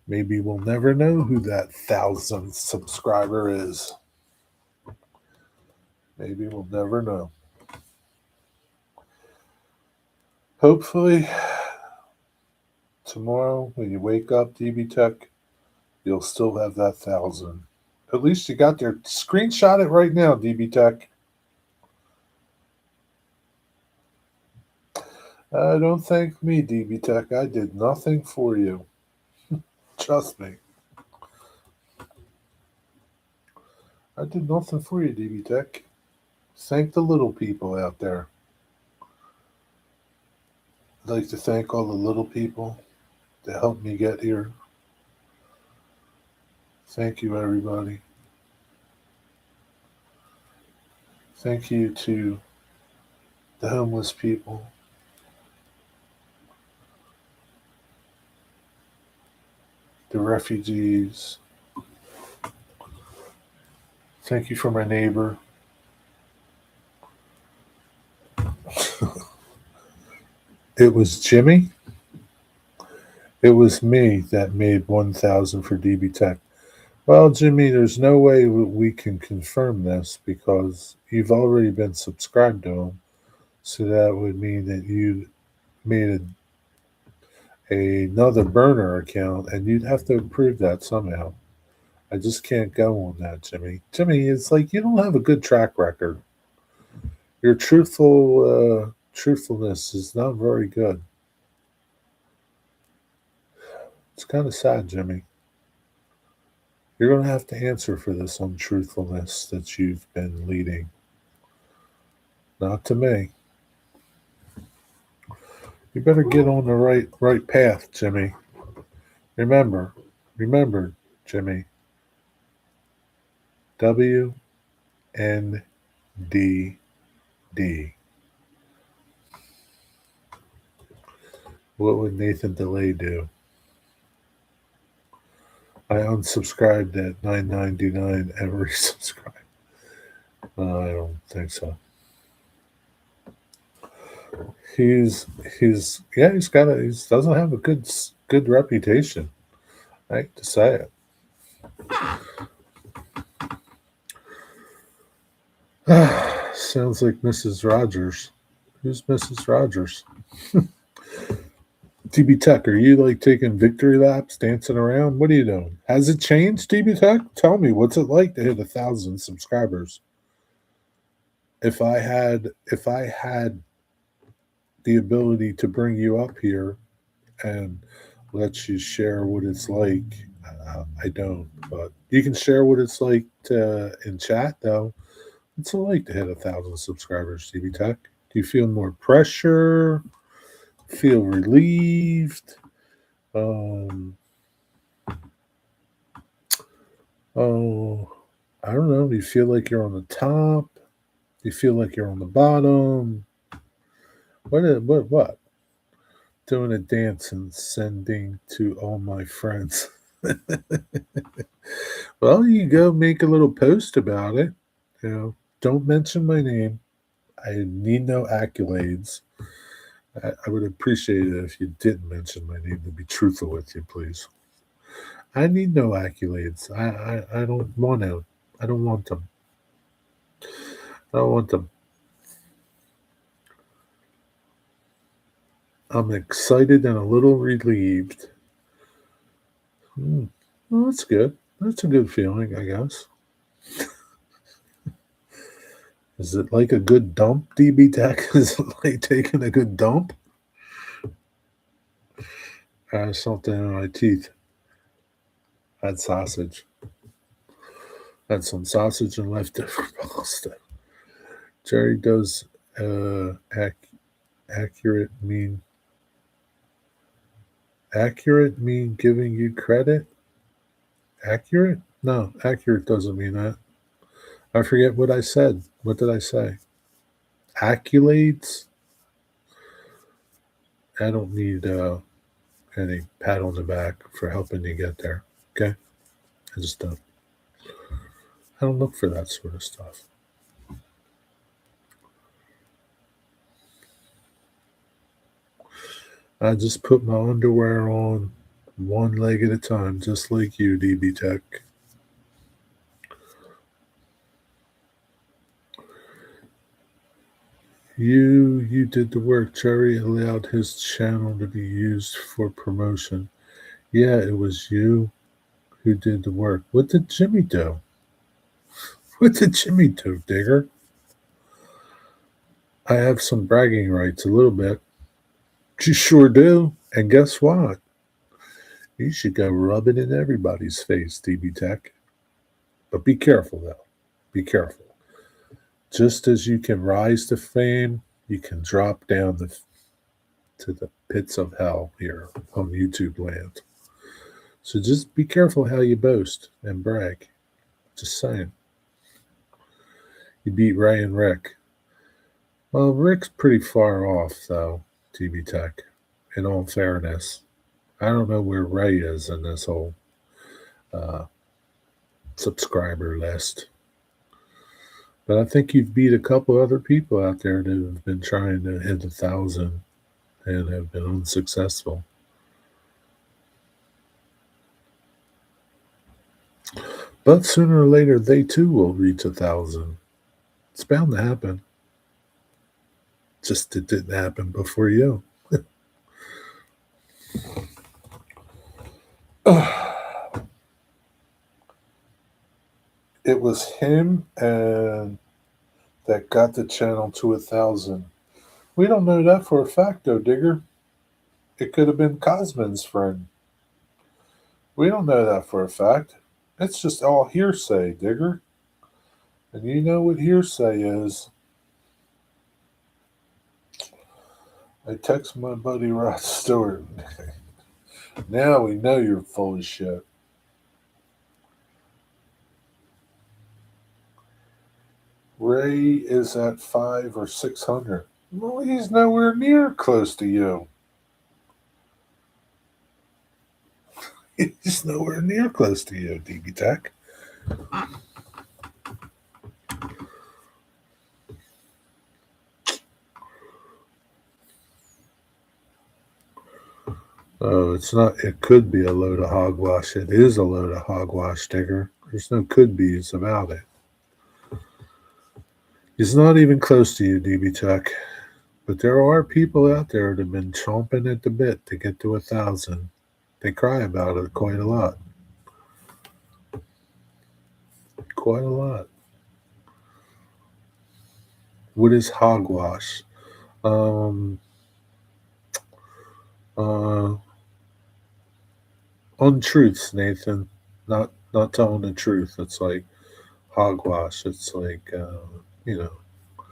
Maybe we'll never know who that 1,000th subscriber is. Maybe we'll never know. Hopefully, tomorrow when you wake up, DB Tech, you'll still have that 1,000. At least you got there. Screenshot it right now, DB Tech. Don't thank me, DB Tech. I did nothing for you. Trust me. I did nothing for you, DB Tech. Thank the little people out there. I'd like to thank all the little people that helped me get here. Thank you, everybody. Thank you to the homeless people. The refugees. Thank you for my neighbor. It was Jimmy. It was me that made 1,000 for DB Tech. Well, Jimmy, there's no way we can confirm this because you've already been subscribed to him. So that would mean that you made another burner account, and you'd have to approve that somehow. I just can't go on that, Jimmy. Jimmy, it's like you don't have a good track record. Your truthfulness is not very good. It's kind of sad, Jimmy. You're going to have to answer for this untruthfulness that you've been leading. Not to me. You better get on the right path, Jimmy. Remember, Jimmy. WNDD. What would Nathan DeLay do? I unsubscribed at $9.99 and resubscribed. I don't think so. He doesn't have a good reputation. I hate to say it. Sounds like Mrs. Rogers. Who's Mrs. Rogers? DB Tech, are you like taking victory laps, dancing around? What are you doing? Has it changed, DB Tech? Tell me, what's it like to hit 1,000 subscribers? If I had the ability to bring you up here and let you share what it's like, I don't. But you can share what it's like in chat, though. What's it like to hit 1,000 subscribers, DB Tech? Do you feel more pressure? Feel relieved? I don't know. Do you feel like you're on the top? Do you feel like you're on the bottom? What? Doing a dance and sending to all my friends. Well, you go make a little post about it. Don't mention my name. I need no accolades. I would appreciate it if you didn't mention my name, to be truthful with you, please. I need no accolades. I don't want to. I don't want them. I don't want them. I'm excited and a little relieved. Well, that's good. That's a good feeling, I guess. Is it like a good dump, DB Tech? Is it like taking a good dump? I had something in my teeth. I had sausage. I had some sausage and leftover pasta. Jerry does accurate mean accurate mean giving you credit? Accurate? No, accurate doesn't mean that. I forget what I said. What did I say? Accolades? I don't need any pat on the back for helping you get there. Okay? I just don't. I don't look for that sort of stuff. I just put my underwear on one leg at a time, just like you, DB Tech. You did the work. Jerry allowed his channel to be used for promotion. Yeah, it was you who did the work. What did Jimmy do? What did Jimmy do, Digger? I have some bragging rights, a little bit. You sure do. And guess what? You should go rub it in everybody's face, DB Tech. But be careful, though. Be careful. Just as you can rise to fame, you can drop down to the pits of hell here on YouTube land. So just be careful how you boast and brag. Just saying. You beat Ray and Rick. Well, Rick's pretty far off, though, TV Tech, in all fairness. I don't know where Ray is in this whole uh, subscriber list. But I think you've beat a couple other people out there that have been trying to hit 1,000 and have been unsuccessful. But sooner or later, they too will reach 1,000. It's bound to happen. Just it didn't happen before you. It was him and that got the channel to 1,000. We don't know that for a fact, though, Digger. It could have been Cosman's friend. We don't know that for a fact. It's just all hearsay, Digger. And you know what hearsay is. I text my buddy Rod Stewart. Now we know you're full of shit. Ray is at 5 or 600. Well, he's nowhere near close to you. He's nowhere near close to you, DB Tech. Oh, it's not. It could be a load of hogwash. It is a load of hogwash, Digger. There's no could be's about it. He's not even close to you, DB Tech. But there are people out there that have been chomping at the bit to get to 1,000. They cry about it quite a lot. Quite a lot. What is hogwash? Uh, untruths, Nathan. Not telling the truth. It's like hogwash. It's like you know,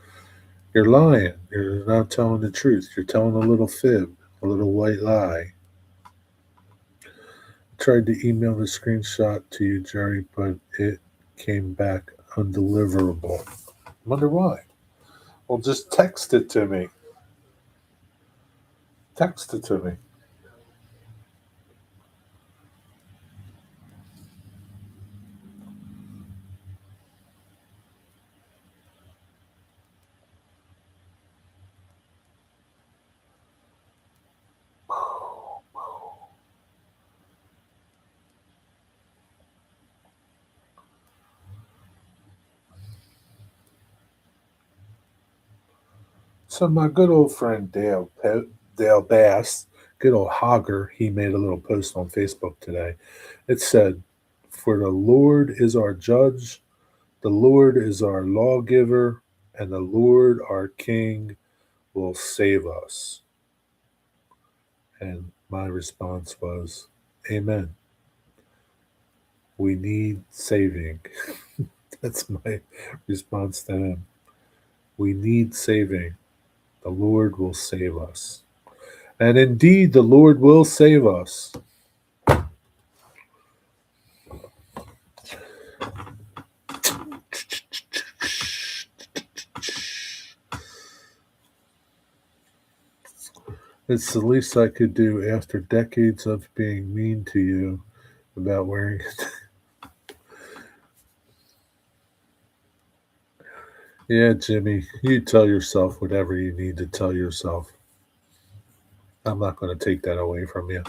you're lying. You're not telling the truth. You're telling a little fib, a little white lie. I tried to email the screenshot to you, Jerry, but it came back undeliverable. Wonder why. Well, just text it to me. Text it to me. So my good old friend Dale Bass, good old Hogger, he made a little post on Facebook today. It said, "For the Lord is our judge, the Lord is our lawgiver, and the Lord our King will save us. And my response was, Amen. We need saving. That's my response to him. We need saving. The Lord will save us. And indeed, the Lord will save us. It's the least I could do after decades of being mean to you about wearing it. Yeah, Jimmy, you tell yourself whatever you need to tell yourself. I'm not going to take that away from you.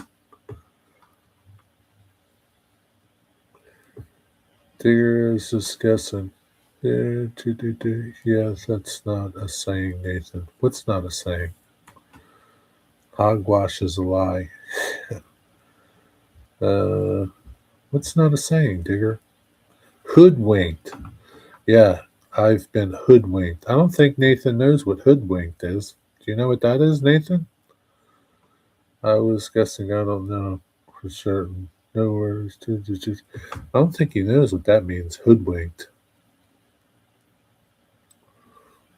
Digger is just guessing. Yeah, yes, that's not a saying, Nathan. What's not a saying? Hogwash is a lie. Uh, what's not a saying, Digger? Hoodwinked. Yeah, I've been hoodwinked. I don't think Nathan knows what hoodwinked is. Do you know what that is, Nathan? I was guessing. I don't know for certain. No words. I don't think he knows what that means. Hoodwinked.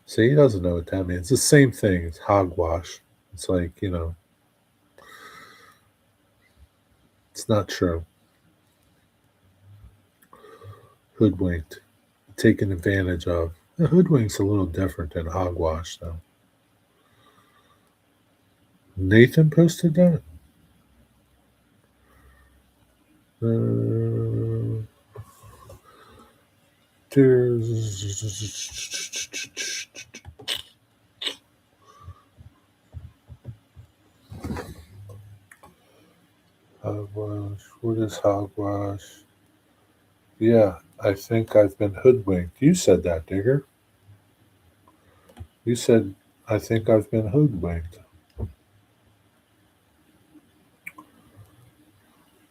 See, he doesn't know what that means. It's the same thing. It's hogwash. It's like, it's not true. Hoodwinked. Taken advantage of. Hoodwink's a little different than hogwash, though. Nathan posted that? Uh, hogwash. What is hogwash? Yeah, I think I've been hoodwinked. You said that, Digger. You said, I think I've been hoodwinked.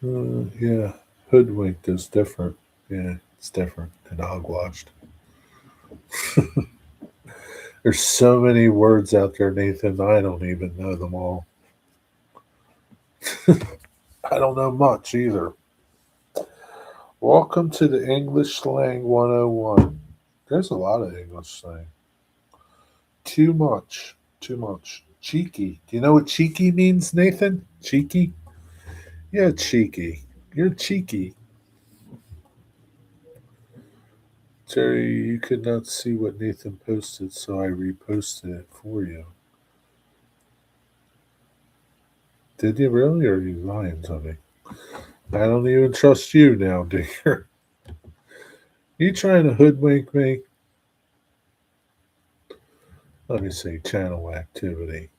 Yeah, hoodwinked is different. Yeah, it's different than hogwashed. There's so many words out there, Nathan. I don't even know them all. I don't know much either. Welcome to the English Slang 101. There's a lot of English slang. Too much. Too much. Cheeky. Do you know what cheeky means, Nathan? Cheeky? Yeah, cheeky. You're cheeky. Terry, you could not see what Nathan posted, so I reposted it for you. Did you really, or are you lying to me? I don't even trust you now, dear. You trying to hoodwink me? Let me see. Channel activity.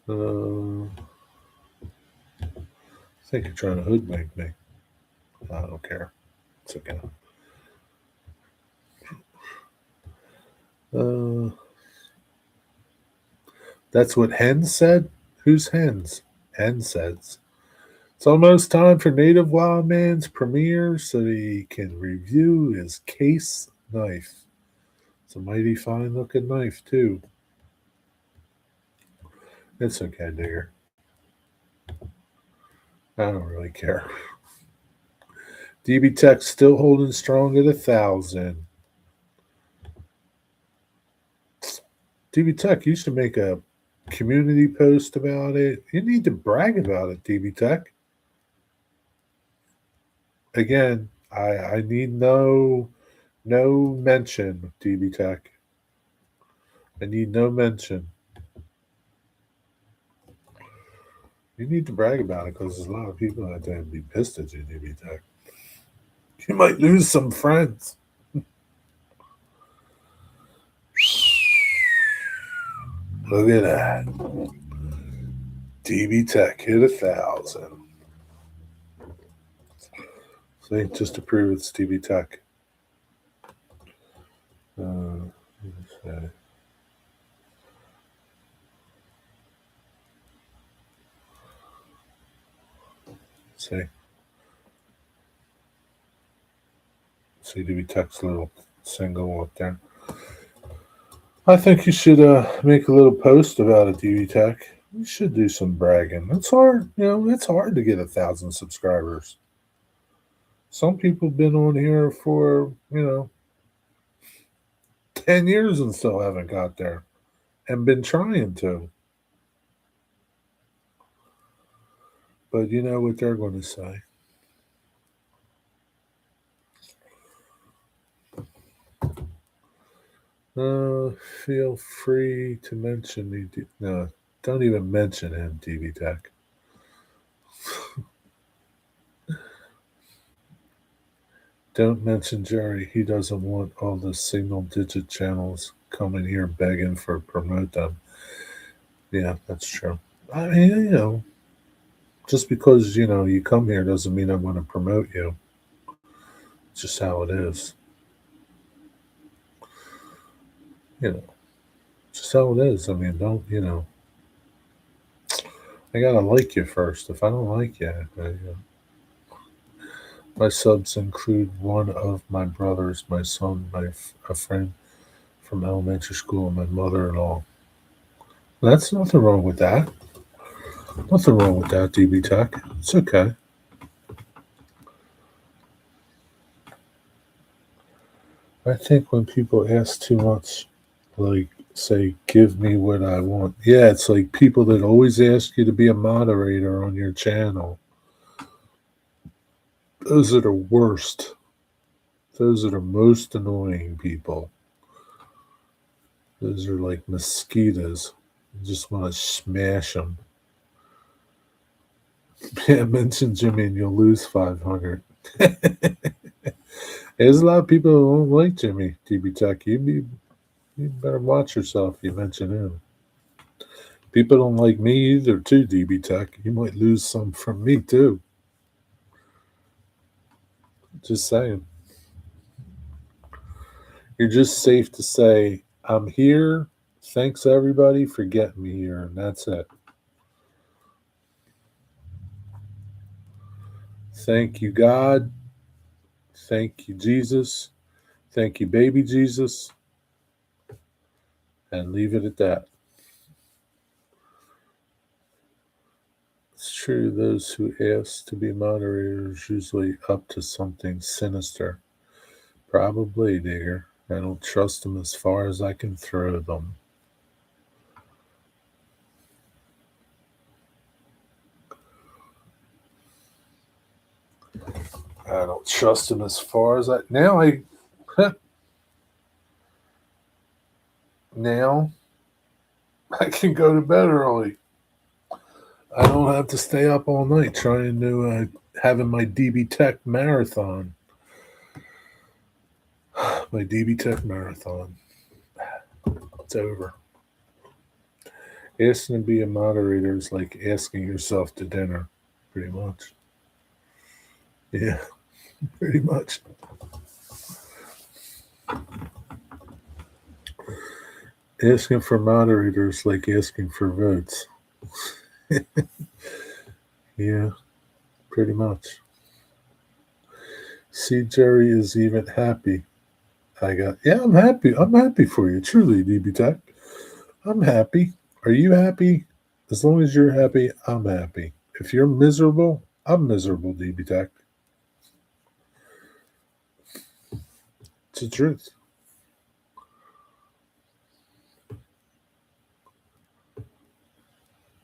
I think you're trying to hoodwink me. I don't care. It's okay. Uh, that's what Hen said? Who's Hens? Hen says. It's almost time for Native Wild Man's premiere so he can review his case knife. It's a mighty fine looking knife, too. It's okay, Digger. I don't really care. DB Tech still holding strong at 1,000. DB Tech, you should make a community post about it. You need to brag about it, DB Tech. Again, I need no mention, DB Tech. I need no mention. You need to brag about it because there's a lot of people out there be pissed at you, DB Tech. You might lose some friends. Look at that. DB Tech hit 1,000. See, just to prove it's DB Tech. Okay. See, DB Tech's little single up there. I think you should make a little post about it, DV Tech. You should do some bragging. It's hard, it's hard to get 1,000 subscribers. Some people have been on here for, 10 years and still haven't got there and been trying to. But you know what they're going to say. Feel free to mention me. No, don't even mention him, TV Tech. Don't mention Jerry. He doesn't want all the single digit channels coming here begging for promote them. Yeah, that's true. I mean, just because, you come here doesn't mean I'm going to promote you. It's just how it is. Just how it is. I mean, don't, I got to like you first. If I don't like you, my subs include one of my brothers, my son, a friend from elementary school, and my mother-in-law. That's nothing wrong with that. Nothing wrong with that, DB Tech. It's okay. I think when people ask too much, like, say, give me what I want. Yeah, it's like people that always ask you to be a moderator on your channel. Those are the worst. Those are the most annoying people. Those are like mosquitoes. You just want to smash them. Yeah, mention Jimmy and you'll lose 500. There's a lot of people who don't like Jimmy, TB Tech. You better watch yourself if you mention him. People don't like me either, too, DB Tech. You might lose some from me, too. Just saying. You're just safe to say, I'm here. Thanks, everybody, for getting me here. And that's it. Thank you, God. Thank you, Jesus. Thank you, baby Jesus. And leave it at that. It's true, those who ask to be moderators usually up to something sinister. Probably, dear. I don't trust them as far as I can throw them. I don't trust him as far as I now now I can go to bed early. I don't have to stay up all night trying to having my DB Tech marathon. My DB Tech marathon. It's over. Asking to be a moderator is like asking yourself to dinner, pretty much. Yeah, pretty much. Asking for moderators like asking for votes. Yeah, pretty much. See, Jerry is even happy. I'm happy. I'm happy for you, truly, DB Tech. I'm happy. Are you happy? As long as you're happy, I'm happy. If you're miserable, I'm miserable, DB Tech. It's the truth.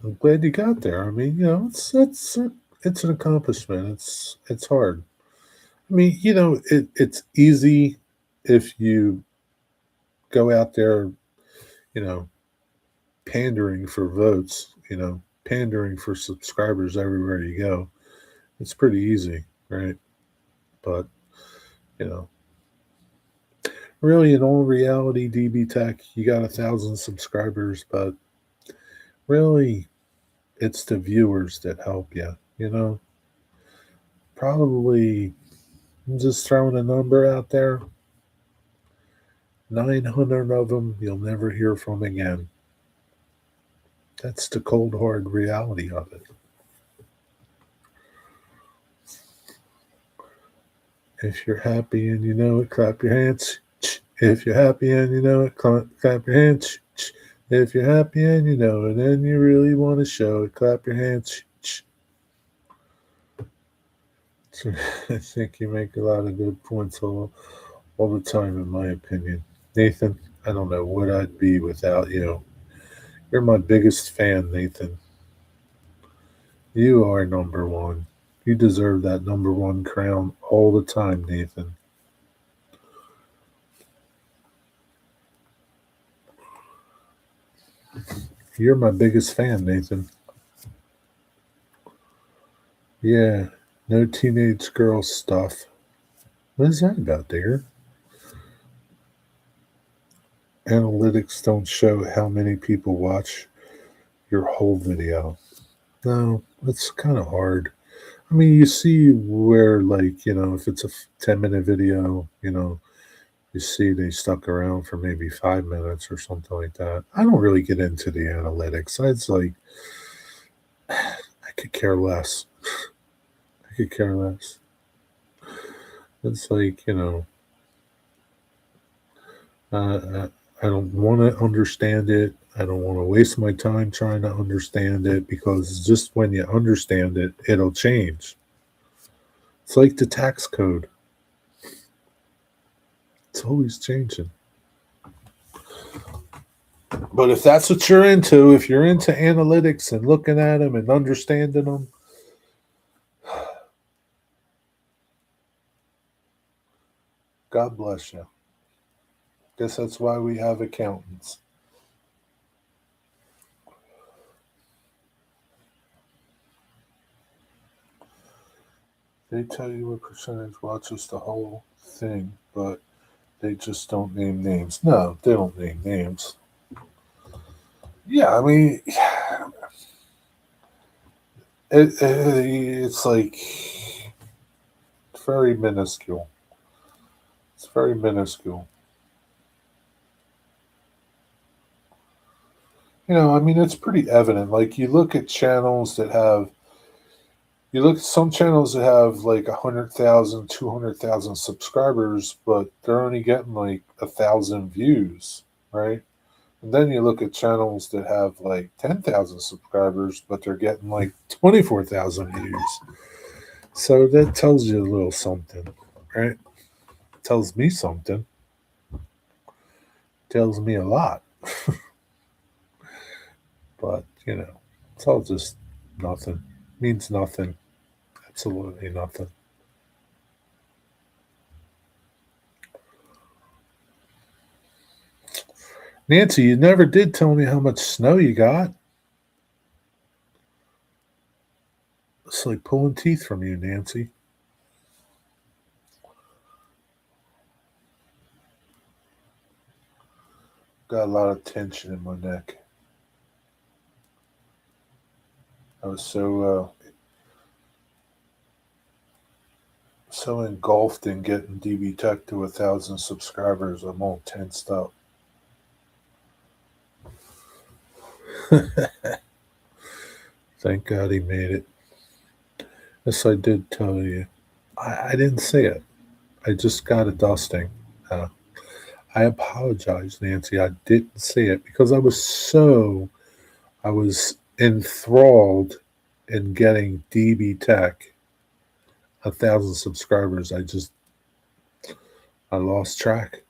I'm glad you got there. I mean, it's an accomplishment. It's hard. I mean, it's easy if you go out there, you know, pandering for votes, pandering for subscribers everywhere you go. It's pretty easy, right? But, really, in all reality, DB Tech, you got 1,000 subscribers, but really, it's the viewers that help you, Probably, I'm just throwing a number out there. 900 of them you'll never hear from again. That's the cold, hard reality of it. If you're happy and you know it, clap your hands. If you're happy and you know it, clap your hands. If you're happy and you know it, and you really want to show it, clap your hands. So I think you make a lot of good points all the time, in my opinion. Nathan, I don't know what I'd be without you. You're my biggest fan, Nathan. You are number one. You deserve that number one crown all the time, Nathan. You're my biggest fan, Nathan. Yeah, no teenage girl stuff. What is that about, dear? Analytics don't show how many people watch your whole video. No, it's kind of hard. I mean, you see where, like, if it's a 10-minute video, you see they stuck around for maybe 5 minutes or something like that. I don't really get into the analytics. It's like, I could care less. I could care less. It's like, I don't want to understand it. I don't want to waste my time trying to understand it because just when you understand it, it'll change. It's like the tax code, it's always changing. But if that's what you're into, if you're into analytics and looking at them and understanding them, God bless you. Guess that's why we have accountants. They tell you what percentage watches the whole thing, but they just don't name names. No, they don't name names. Yeah, I mean, it's like very minuscule. It's very minuscule. I mean, it's pretty evident. Like, you look at some channels that have like 100,000, 200,000 subscribers, but they're only getting like 1,000 views, right? And then you look at channels that have like 10,000 subscribers, but they're getting like 24,000 views. So that tells you a little something, right? Tells me something. Tells me a lot. But, it's all just nothing. Means nothing. Absolutely nothing. Nancy, you never did tell me how much snow you got. It's like pulling teeth from you, Nancy. Got a lot of tension in my neck. I was so engulfed in getting DB Tech to 1,000 subscribers. I'm all tensed up. Thank God he made it. Yes, I did tell you. I didn't say it. I just got a dusting. I apologize, Nancy. I didn't say it because I was enthralled in getting DB Tech 1,000 subscribers. I lost track.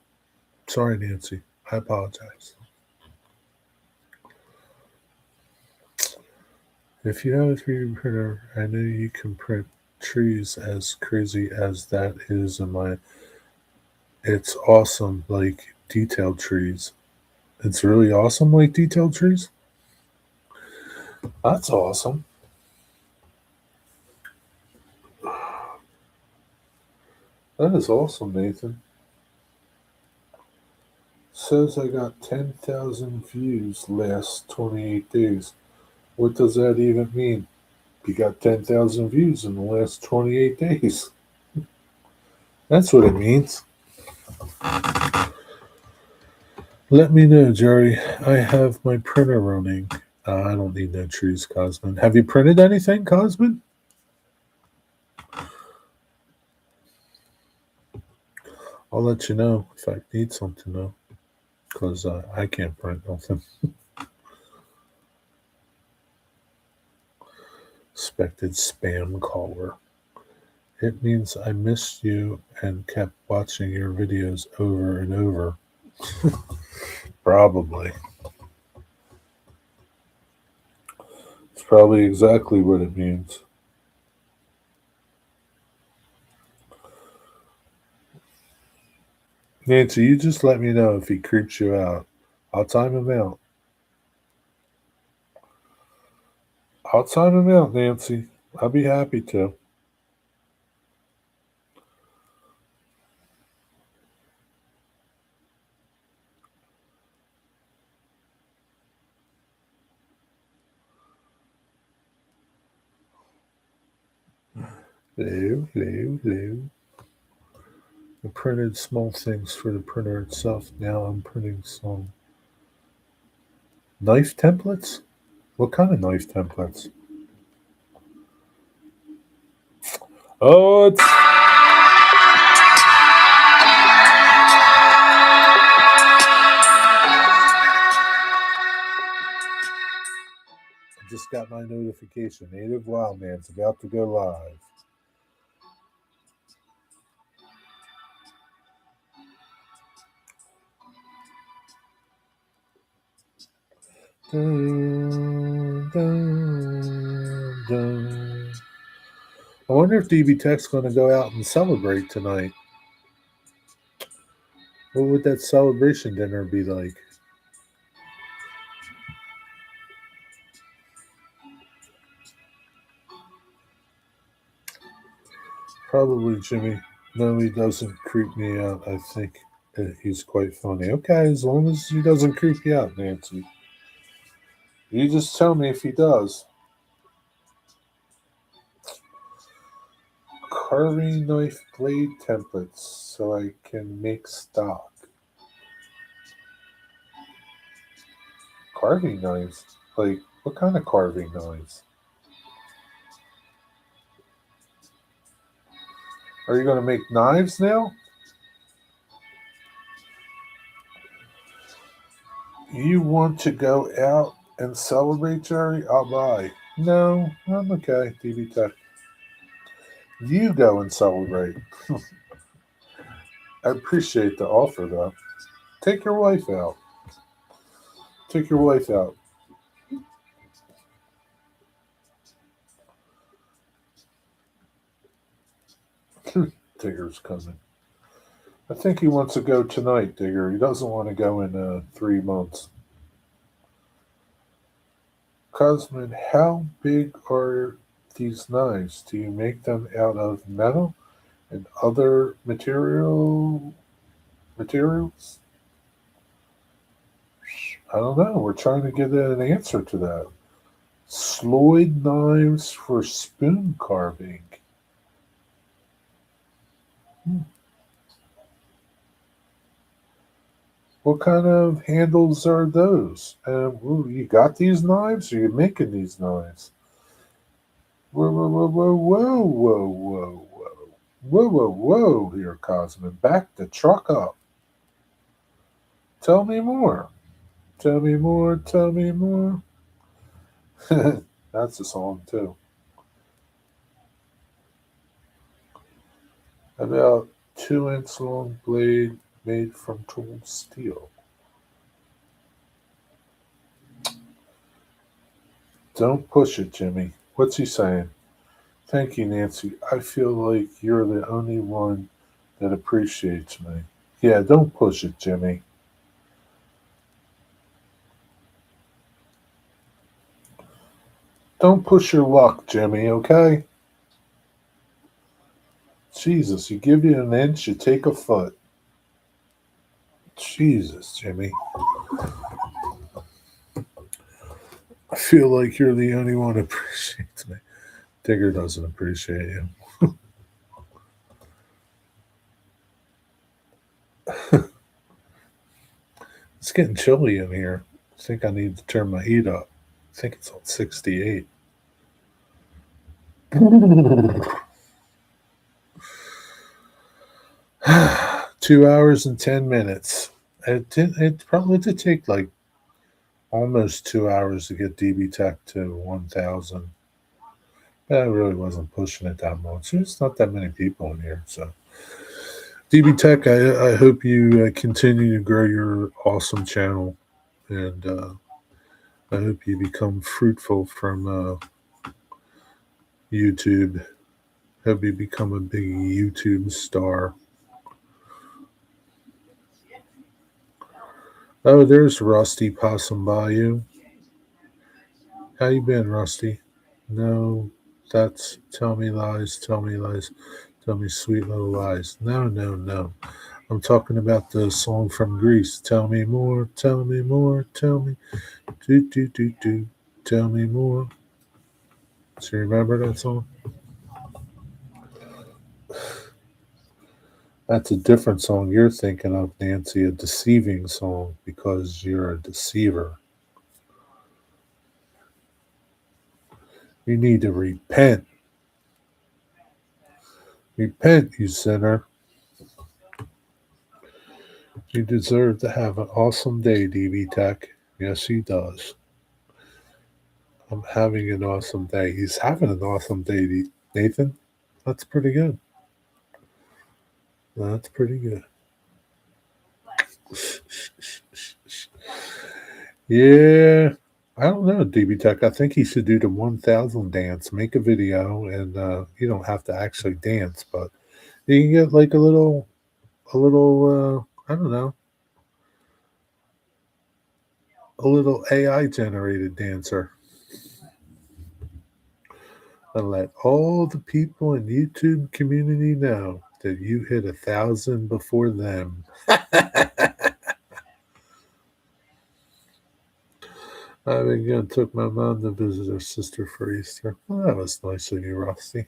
Sorry, Nancy. I apologize. If you have a 3D printer, I know you can print trees as crazy as that is in my. It's awesome, like detailed trees. It's really awesome, like detailed trees. That's awesome. That is awesome, Nathan. Says I got 10,000 views last 28 days. What does that even mean? You got 10,000 views in the last 28 days. That's what it means. Let me know, Jerry. I have my printer running. I don't need no trees, Cosman. Have you printed anything, Cosman? I'll let you know if I need something though, because I can't print nothing. Suspected spam caller. It means I missed you and kept watching your videos over and over. Probably. It's probably exactly what it means. Nancy, you just let me know if he creeps you out. I'll time him out. I'll time him out, Nancy. I'll be happy to. Hello, hello, hello. I printed small things for the printer itself. Now I'm printing some knife templates. What kind of knife templates? Oh, it's. I just got my notification. Native Wildman's about to go live. Dun, dun, dun. I wonder if DB Tech's going to go out and celebrate tonight. What would that celebration dinner be like? Probably Jimmy. No, he doesn't creep me out. I think he's quite funny. Okay, as long as he doesn't creep you out, Nancy. You just tell me if he does. Carving knife blade templates so I can make stock. Carving knives? Like, what kind of carving knives? Are you going to make knives now? You want to go out and celebrate, Jerry? I'll buy. No, I'm okay, DB Tech. You go and celebrate. I appreciate the offer, though. Take your wife out. Take your wife out. Digger's coming. I think he wants to go tonight, Digger. He doesn't want to go in 3 months. Cosman, how big are these knives? Do you make them out of metal and other materials? I don't know. We're trying to get an answer to that. Sloyd knives for spoon carving. What kind of handles are those? You got these knives? Or are you making these knives? Whoa, whoa, whoa, whoa, whoa, whoa, whoa, whoa. Whoa, whoa, whoa, here, Cosman. Back the truck up. Tell me more. Tell me more, tell me more. That's a song, too. About 2-inch long blade made from tooled steel. Don't push it, Jimmy. What's he saying? Thank you, Nancy. I feel like you're the only one that appreciates me. Yeah, don't push it, Jimmy. Don't push your luck, Jimmy, okay? Jesus, you give you an inch, you take a foot. Jesus, Jimmy. I feel like you're the only one who appreciates me. Digger doesn't appreciate you. It's getting chilly in here. I think I need to turn my heat up. I think it's on 68. 2 hours and 10 minutes. It probably did take like almost 2 hours to get DB Tech to 1,000. But I really wasn't pushing it that much. There's not that many people in here, so DB Tech. I hope you continue to grow your awesome channel, and I hope you become fruitful from YouTube. Hope you become a big YouTube star. Oh, there's Rusty Possum Bayou. How you been, Rusty? No, that's tell me lies, tell me lies, tell me sweet little lies. No, no, no. I'm talking about the song from Greece. Tell me more, tell me more, tell me do do do do. Tell me more. Do you remember that song? That's a different song you're thinking of, Nancy, a deceiving song because you're a deceiver. You need to repent. Repent, you sinner. You deserve to have an awesome day, DB Tech. Yes, he does. I'm having an awesome day. He's having an awesome day, Nathan. That's pretty good. That's pretty good. Yeah, I don't know, DB Tech. I think he should do the 1,000 dance. Make a video, and you don't have to actually dance, but you can get like a little. I don't know, a little AI generated dancer, and let all the people in YouTube community know that you hit 1,000 before them. I again took my mom to visit her sister for Easter. Well, that was nice of you, Rusty.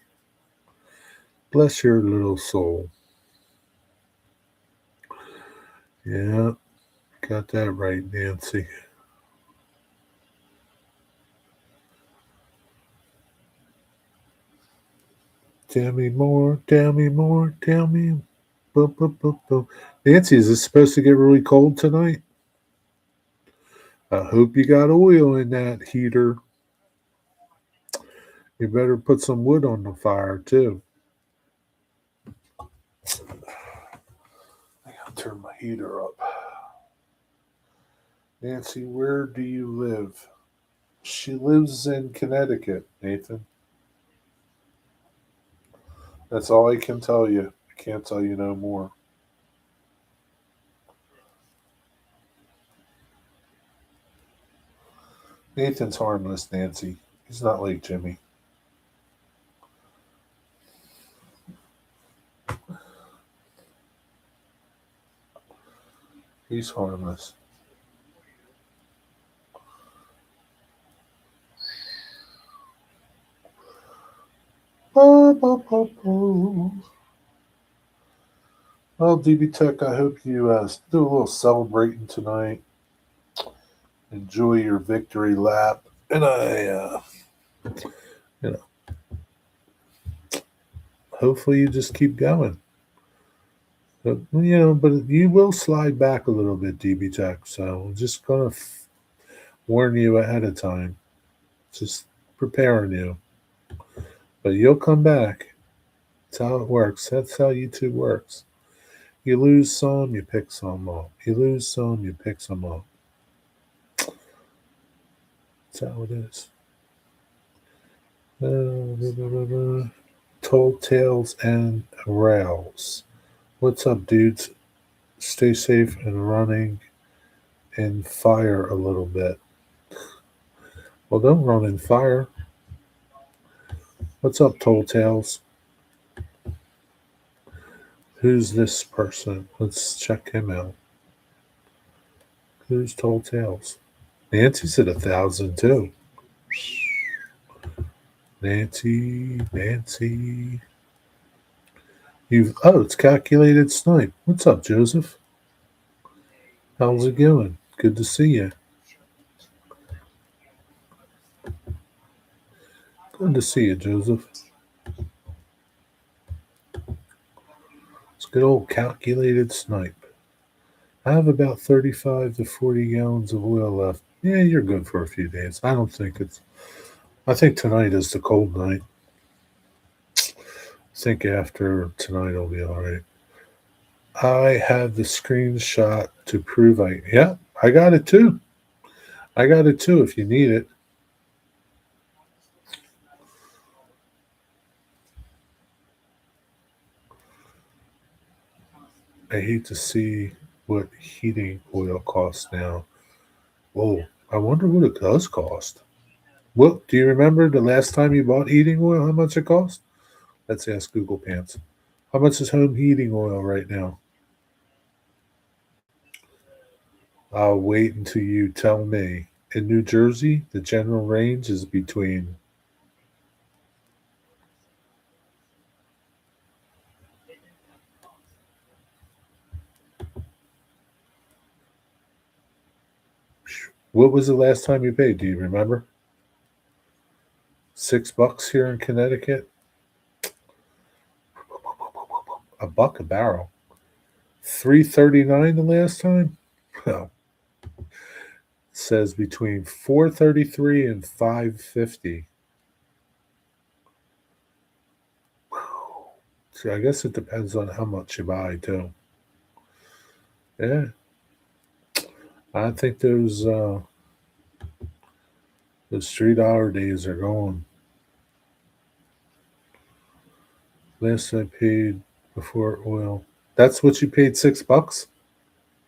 Bless your little soul. Yeah, got that right, Nancy. Tell me more, tell me more, tell me. Boop, boop, boop, boop. Nancy, is it supposed to get really cold tonight? I hope you got oil in that heater. You better put some wood on the fire, too. I gotta turn my heater up. Nancy, where do you live? She lives in Connecticut, Nathan. That's all I can tell you. I can't tell you no more. Nathan's harmless, Nancy. He's not like Jimmy. He's harmless. Ba, ba, ba, ba. Well, DB Tech, I hope you do a little celebrating tonight. Enjoy your victory lap. And you know, hopefully you just keep going. But you will slide back a little bit, DB Tech. So I'm just going to warn you ahead of time. Just preparing you. But you'll come back. That's how it works. That's how YouTube works. You lose some, you pick some up. You lose some, you pick some up. That's how it is. Tall tales and rails. What's up, dudes? Stay safe and running in fire a little bit. Well, don't run in fire. What's up, Tall Tales? Who's this person? Let's check him out. Who's Tall Tales? Nancy's at 1,000 too. Nancy. It's calculated snipe. What's up, Joseph? How's it going? Good to see you. Good to see you, Joseph. It's good old calculated snipe. I have about 35 to 40 gallons of oil left. Yeah, you're good for a few days. I think tonight is the cold night. I think after tonight will be all right. I have the screenshot to prove yeah, I got it too. I got it too if you need it. I hate to see what heating oil costs now. Whoa, I wonder what it does cost. Well, do you remember the last time you bought heating oil, how much it cost? Let's ask Google Pants. How much is home heating oil right now? I'll wait until you tell me. In New Jersey, the general range is between what was the last time you paid? Do you remember? $6 here in Connecticut? A buck a barrel. 3.39 the last time? Well, it says between 4.33 and 5.50. So I guess it depends on how much you buy too. Yeah. I think those $3 days are gone. Last I paid before oil. That's what you paid $6?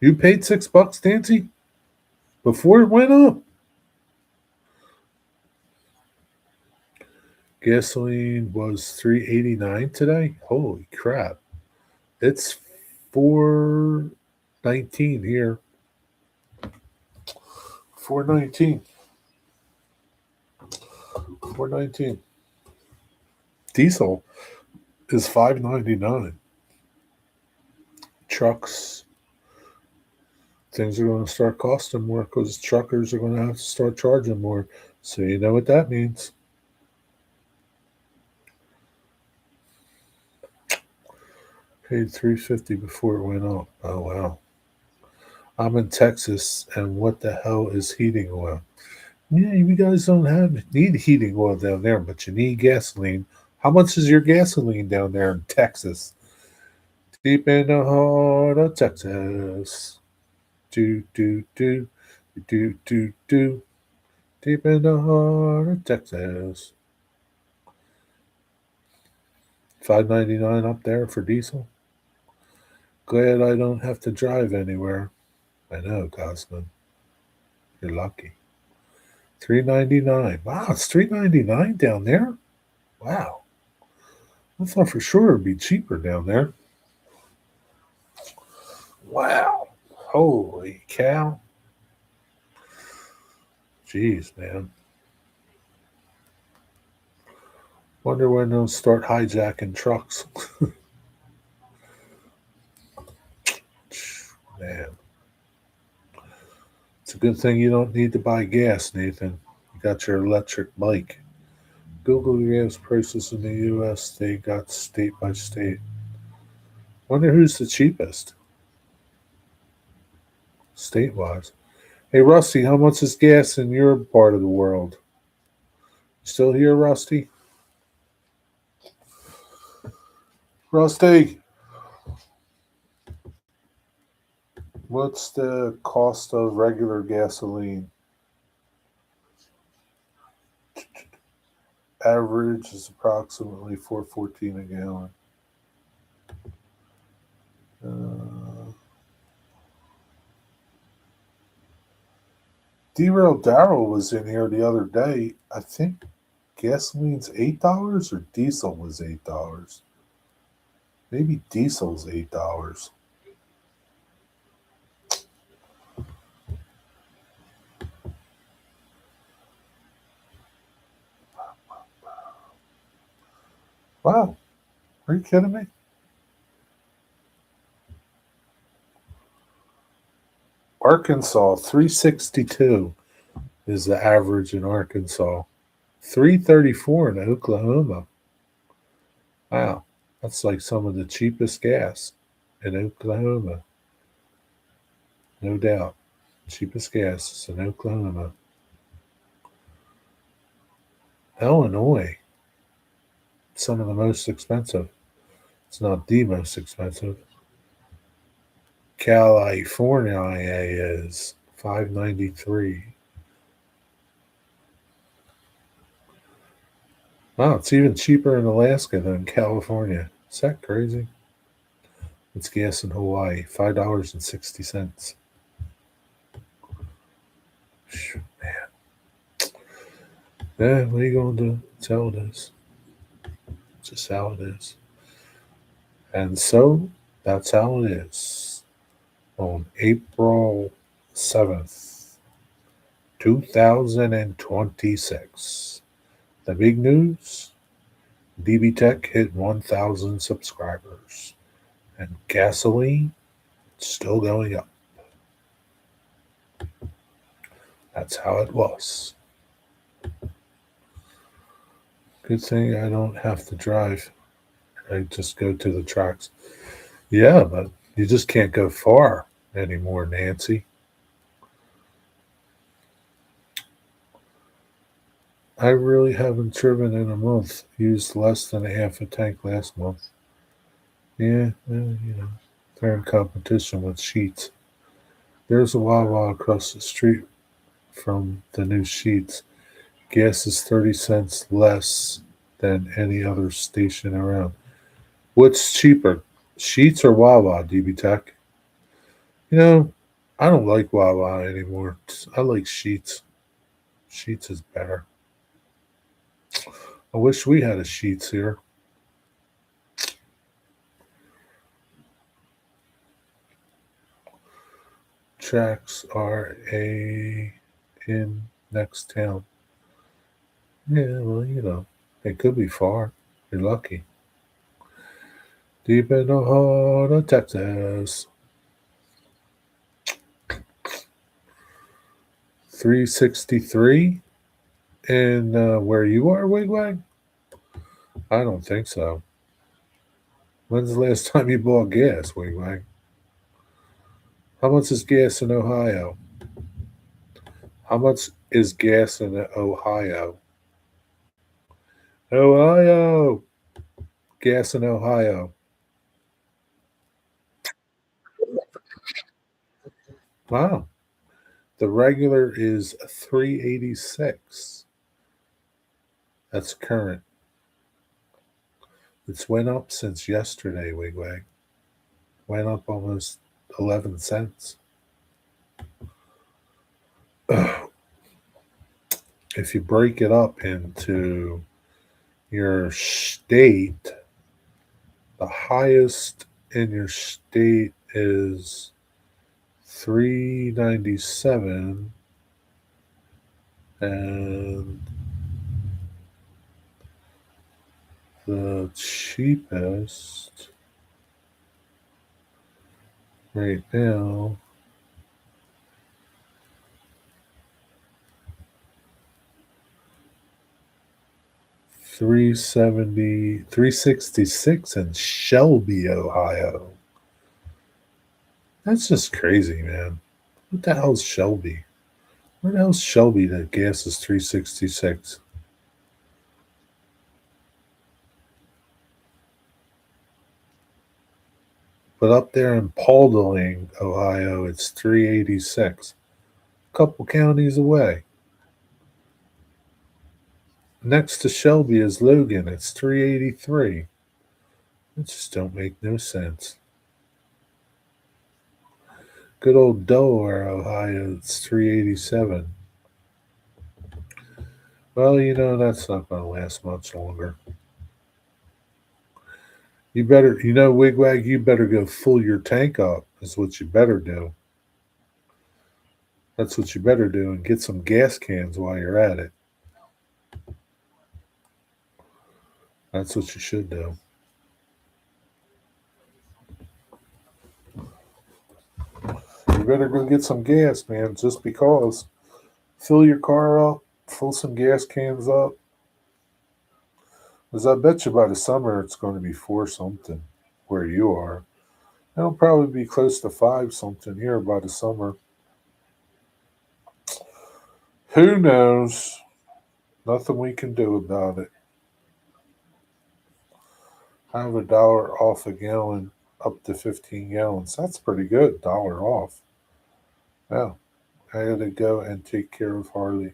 You paid $6, Nancy? Before it went up. Gasoline was 3.89 today. Holy crap. It's 4.19 here. 4.19. 4.19. Diesel is 5.99. Trucks, things are going to start costing more because truckers are going to have to start charging more. So you know what that means. Paid $3.50 before it went up. Oh wow. I'm in Texas, and what the hell is heating oil? Yeah, you guys don't need heating oil down there, but you need gasoline. How much is your gasoline down there in Texas? Deep in the heart of Texas. Do do do do do do. Deep in the heart of Texas. 5.99 up there for diesel. Glad I don't have to drive anywhere. I know, Cosman. You're lucky. 3.99. Wow, it's 3.99 down there. Wow. I thought for sure it'd be cheaper down there. Wow. Holy cow. Jeez, man. Wonder when they'll start hijacking trucks. Man. It's a good thing you don't need to buy gas, Nathan. You got your electric bike. Google gas prices in the U.S. They got state by state. Wonder who's the cheapest state wise. Hey, Rusty, how much is gas in your part of the world? Still here, Rusty? Rusty, what's the cost of regular gasoline? Average is approximately 4.14 a gallon. Derail Darrell was in here the other day. I think gasoline's $8 or diesel was $8. Maybe diesel's $8. Wow. Are you kidding me? Arkansas, 362 is the average in Arkansas. 334 in Oklahoma. Wow. That's like some of the cheapest gas. in Oklahoma. No doubt. Cheapest gas is in Oklahoma. Illinois, some of the most expensive. It's not the most expensive. California is $5.93. Wow, it's even cheaper in Alaska than California. Is that crazy? It's gas in Hawaii, $5.60. Yeah, what are you gonna do? That's how it is. Just how it is. And so that's how it is. On April 7th, 2026. The big news, DB Tech hit 1,000 subscribers. And gasoline still going up. That's how it was. Good thing I don't have to drive. I just go to the tracks. Yeah, but you just can't go far anymore, Nancy. I really haven't driven in a month. Used less than a half a tank last month. Yeah, they're in competition with Sheets. There's a Wawa across the street from the new Sheets. Gas is 30 cents less than any other station around. What's cheaper, Sheets or Wawa, DB Tech? You know, I don't like Wawa anymore. I like Sheets. Sheets is better. I wish we had a Sheets here. Tracks are in next town. Yeah, well, it could be far. You're lucky. Deep in the heart of Texas. 363 in where you are, Wigwag? I don't think so. When's the last time you bought gas, Wigwag? How much is gas in Ohio? How much is gas in Ohio? Ohio! Gas in Ohio. Wow. The regular is 386. That's current. It's went up since yesterday, Wigwag. Went up almost 11 cents. If you break it up into your state, the highest in your state is 397, and the cheapest right now $3.66 in Shelby, Ohio. That's just crazy, man. What the hell's Shelby? Where the hell's Shelby that gas is 366? But up there in Paulding, Ohio, it's 386. A couple counties away. Next to Shelby is Logan. It's 383. It just don't make no sense. Good old Delaware, Ohio, it's 387. Well, that's not going to last much longer. You better, Wigwag, you better go fill your tank up, is what you better do. That's what you better do, and get some gas cans while you're at it. That's what you should do. You better go get some gas, man, just because. Fill your car up, fill some gas cans up. Because I bet you by the summer it's going to be 4 something where you are. It'll probably be close to 5 something here by the summer. Who knows? Nothing we can do about it. Have $1 off a gallon up to 15 gallons. That's pretty good. $1 off. Yeah. I gotta go and take care of Harley.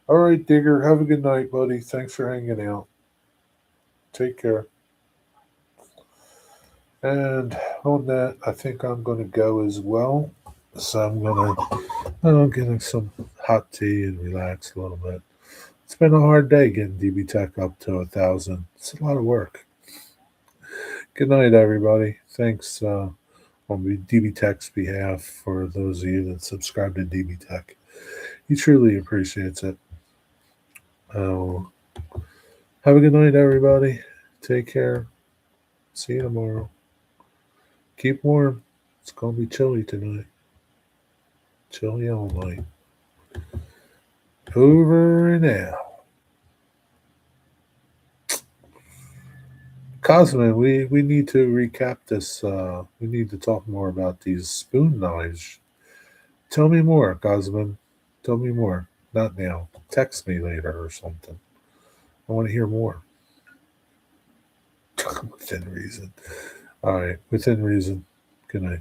All right, Digger. Have a good night, buddy. Thanks for hanging out. Take care. And on that, I think I'm going to go as well. So I'm going to get some hot tea and relax a little bit. It's been a hard day getting DB Tech up to 1,000. It's a lot of work. Good night, everybody. Thanks on DB Tech's behalf for those of you that subscribe to DB Tech. He truly appreciates it. Uh, have a good night, everybody. Take care. See you tomorrow. Keep warm. It's going to be chilly tonight. Chilly all night. Over and out. Cosman, we need to recap this. We need to talk more about these spoon knives. Tell me more, Cosman. Tell me more. Not now. Text me later or something. I want to hear more. Within reason. All right. Within reason. Good night.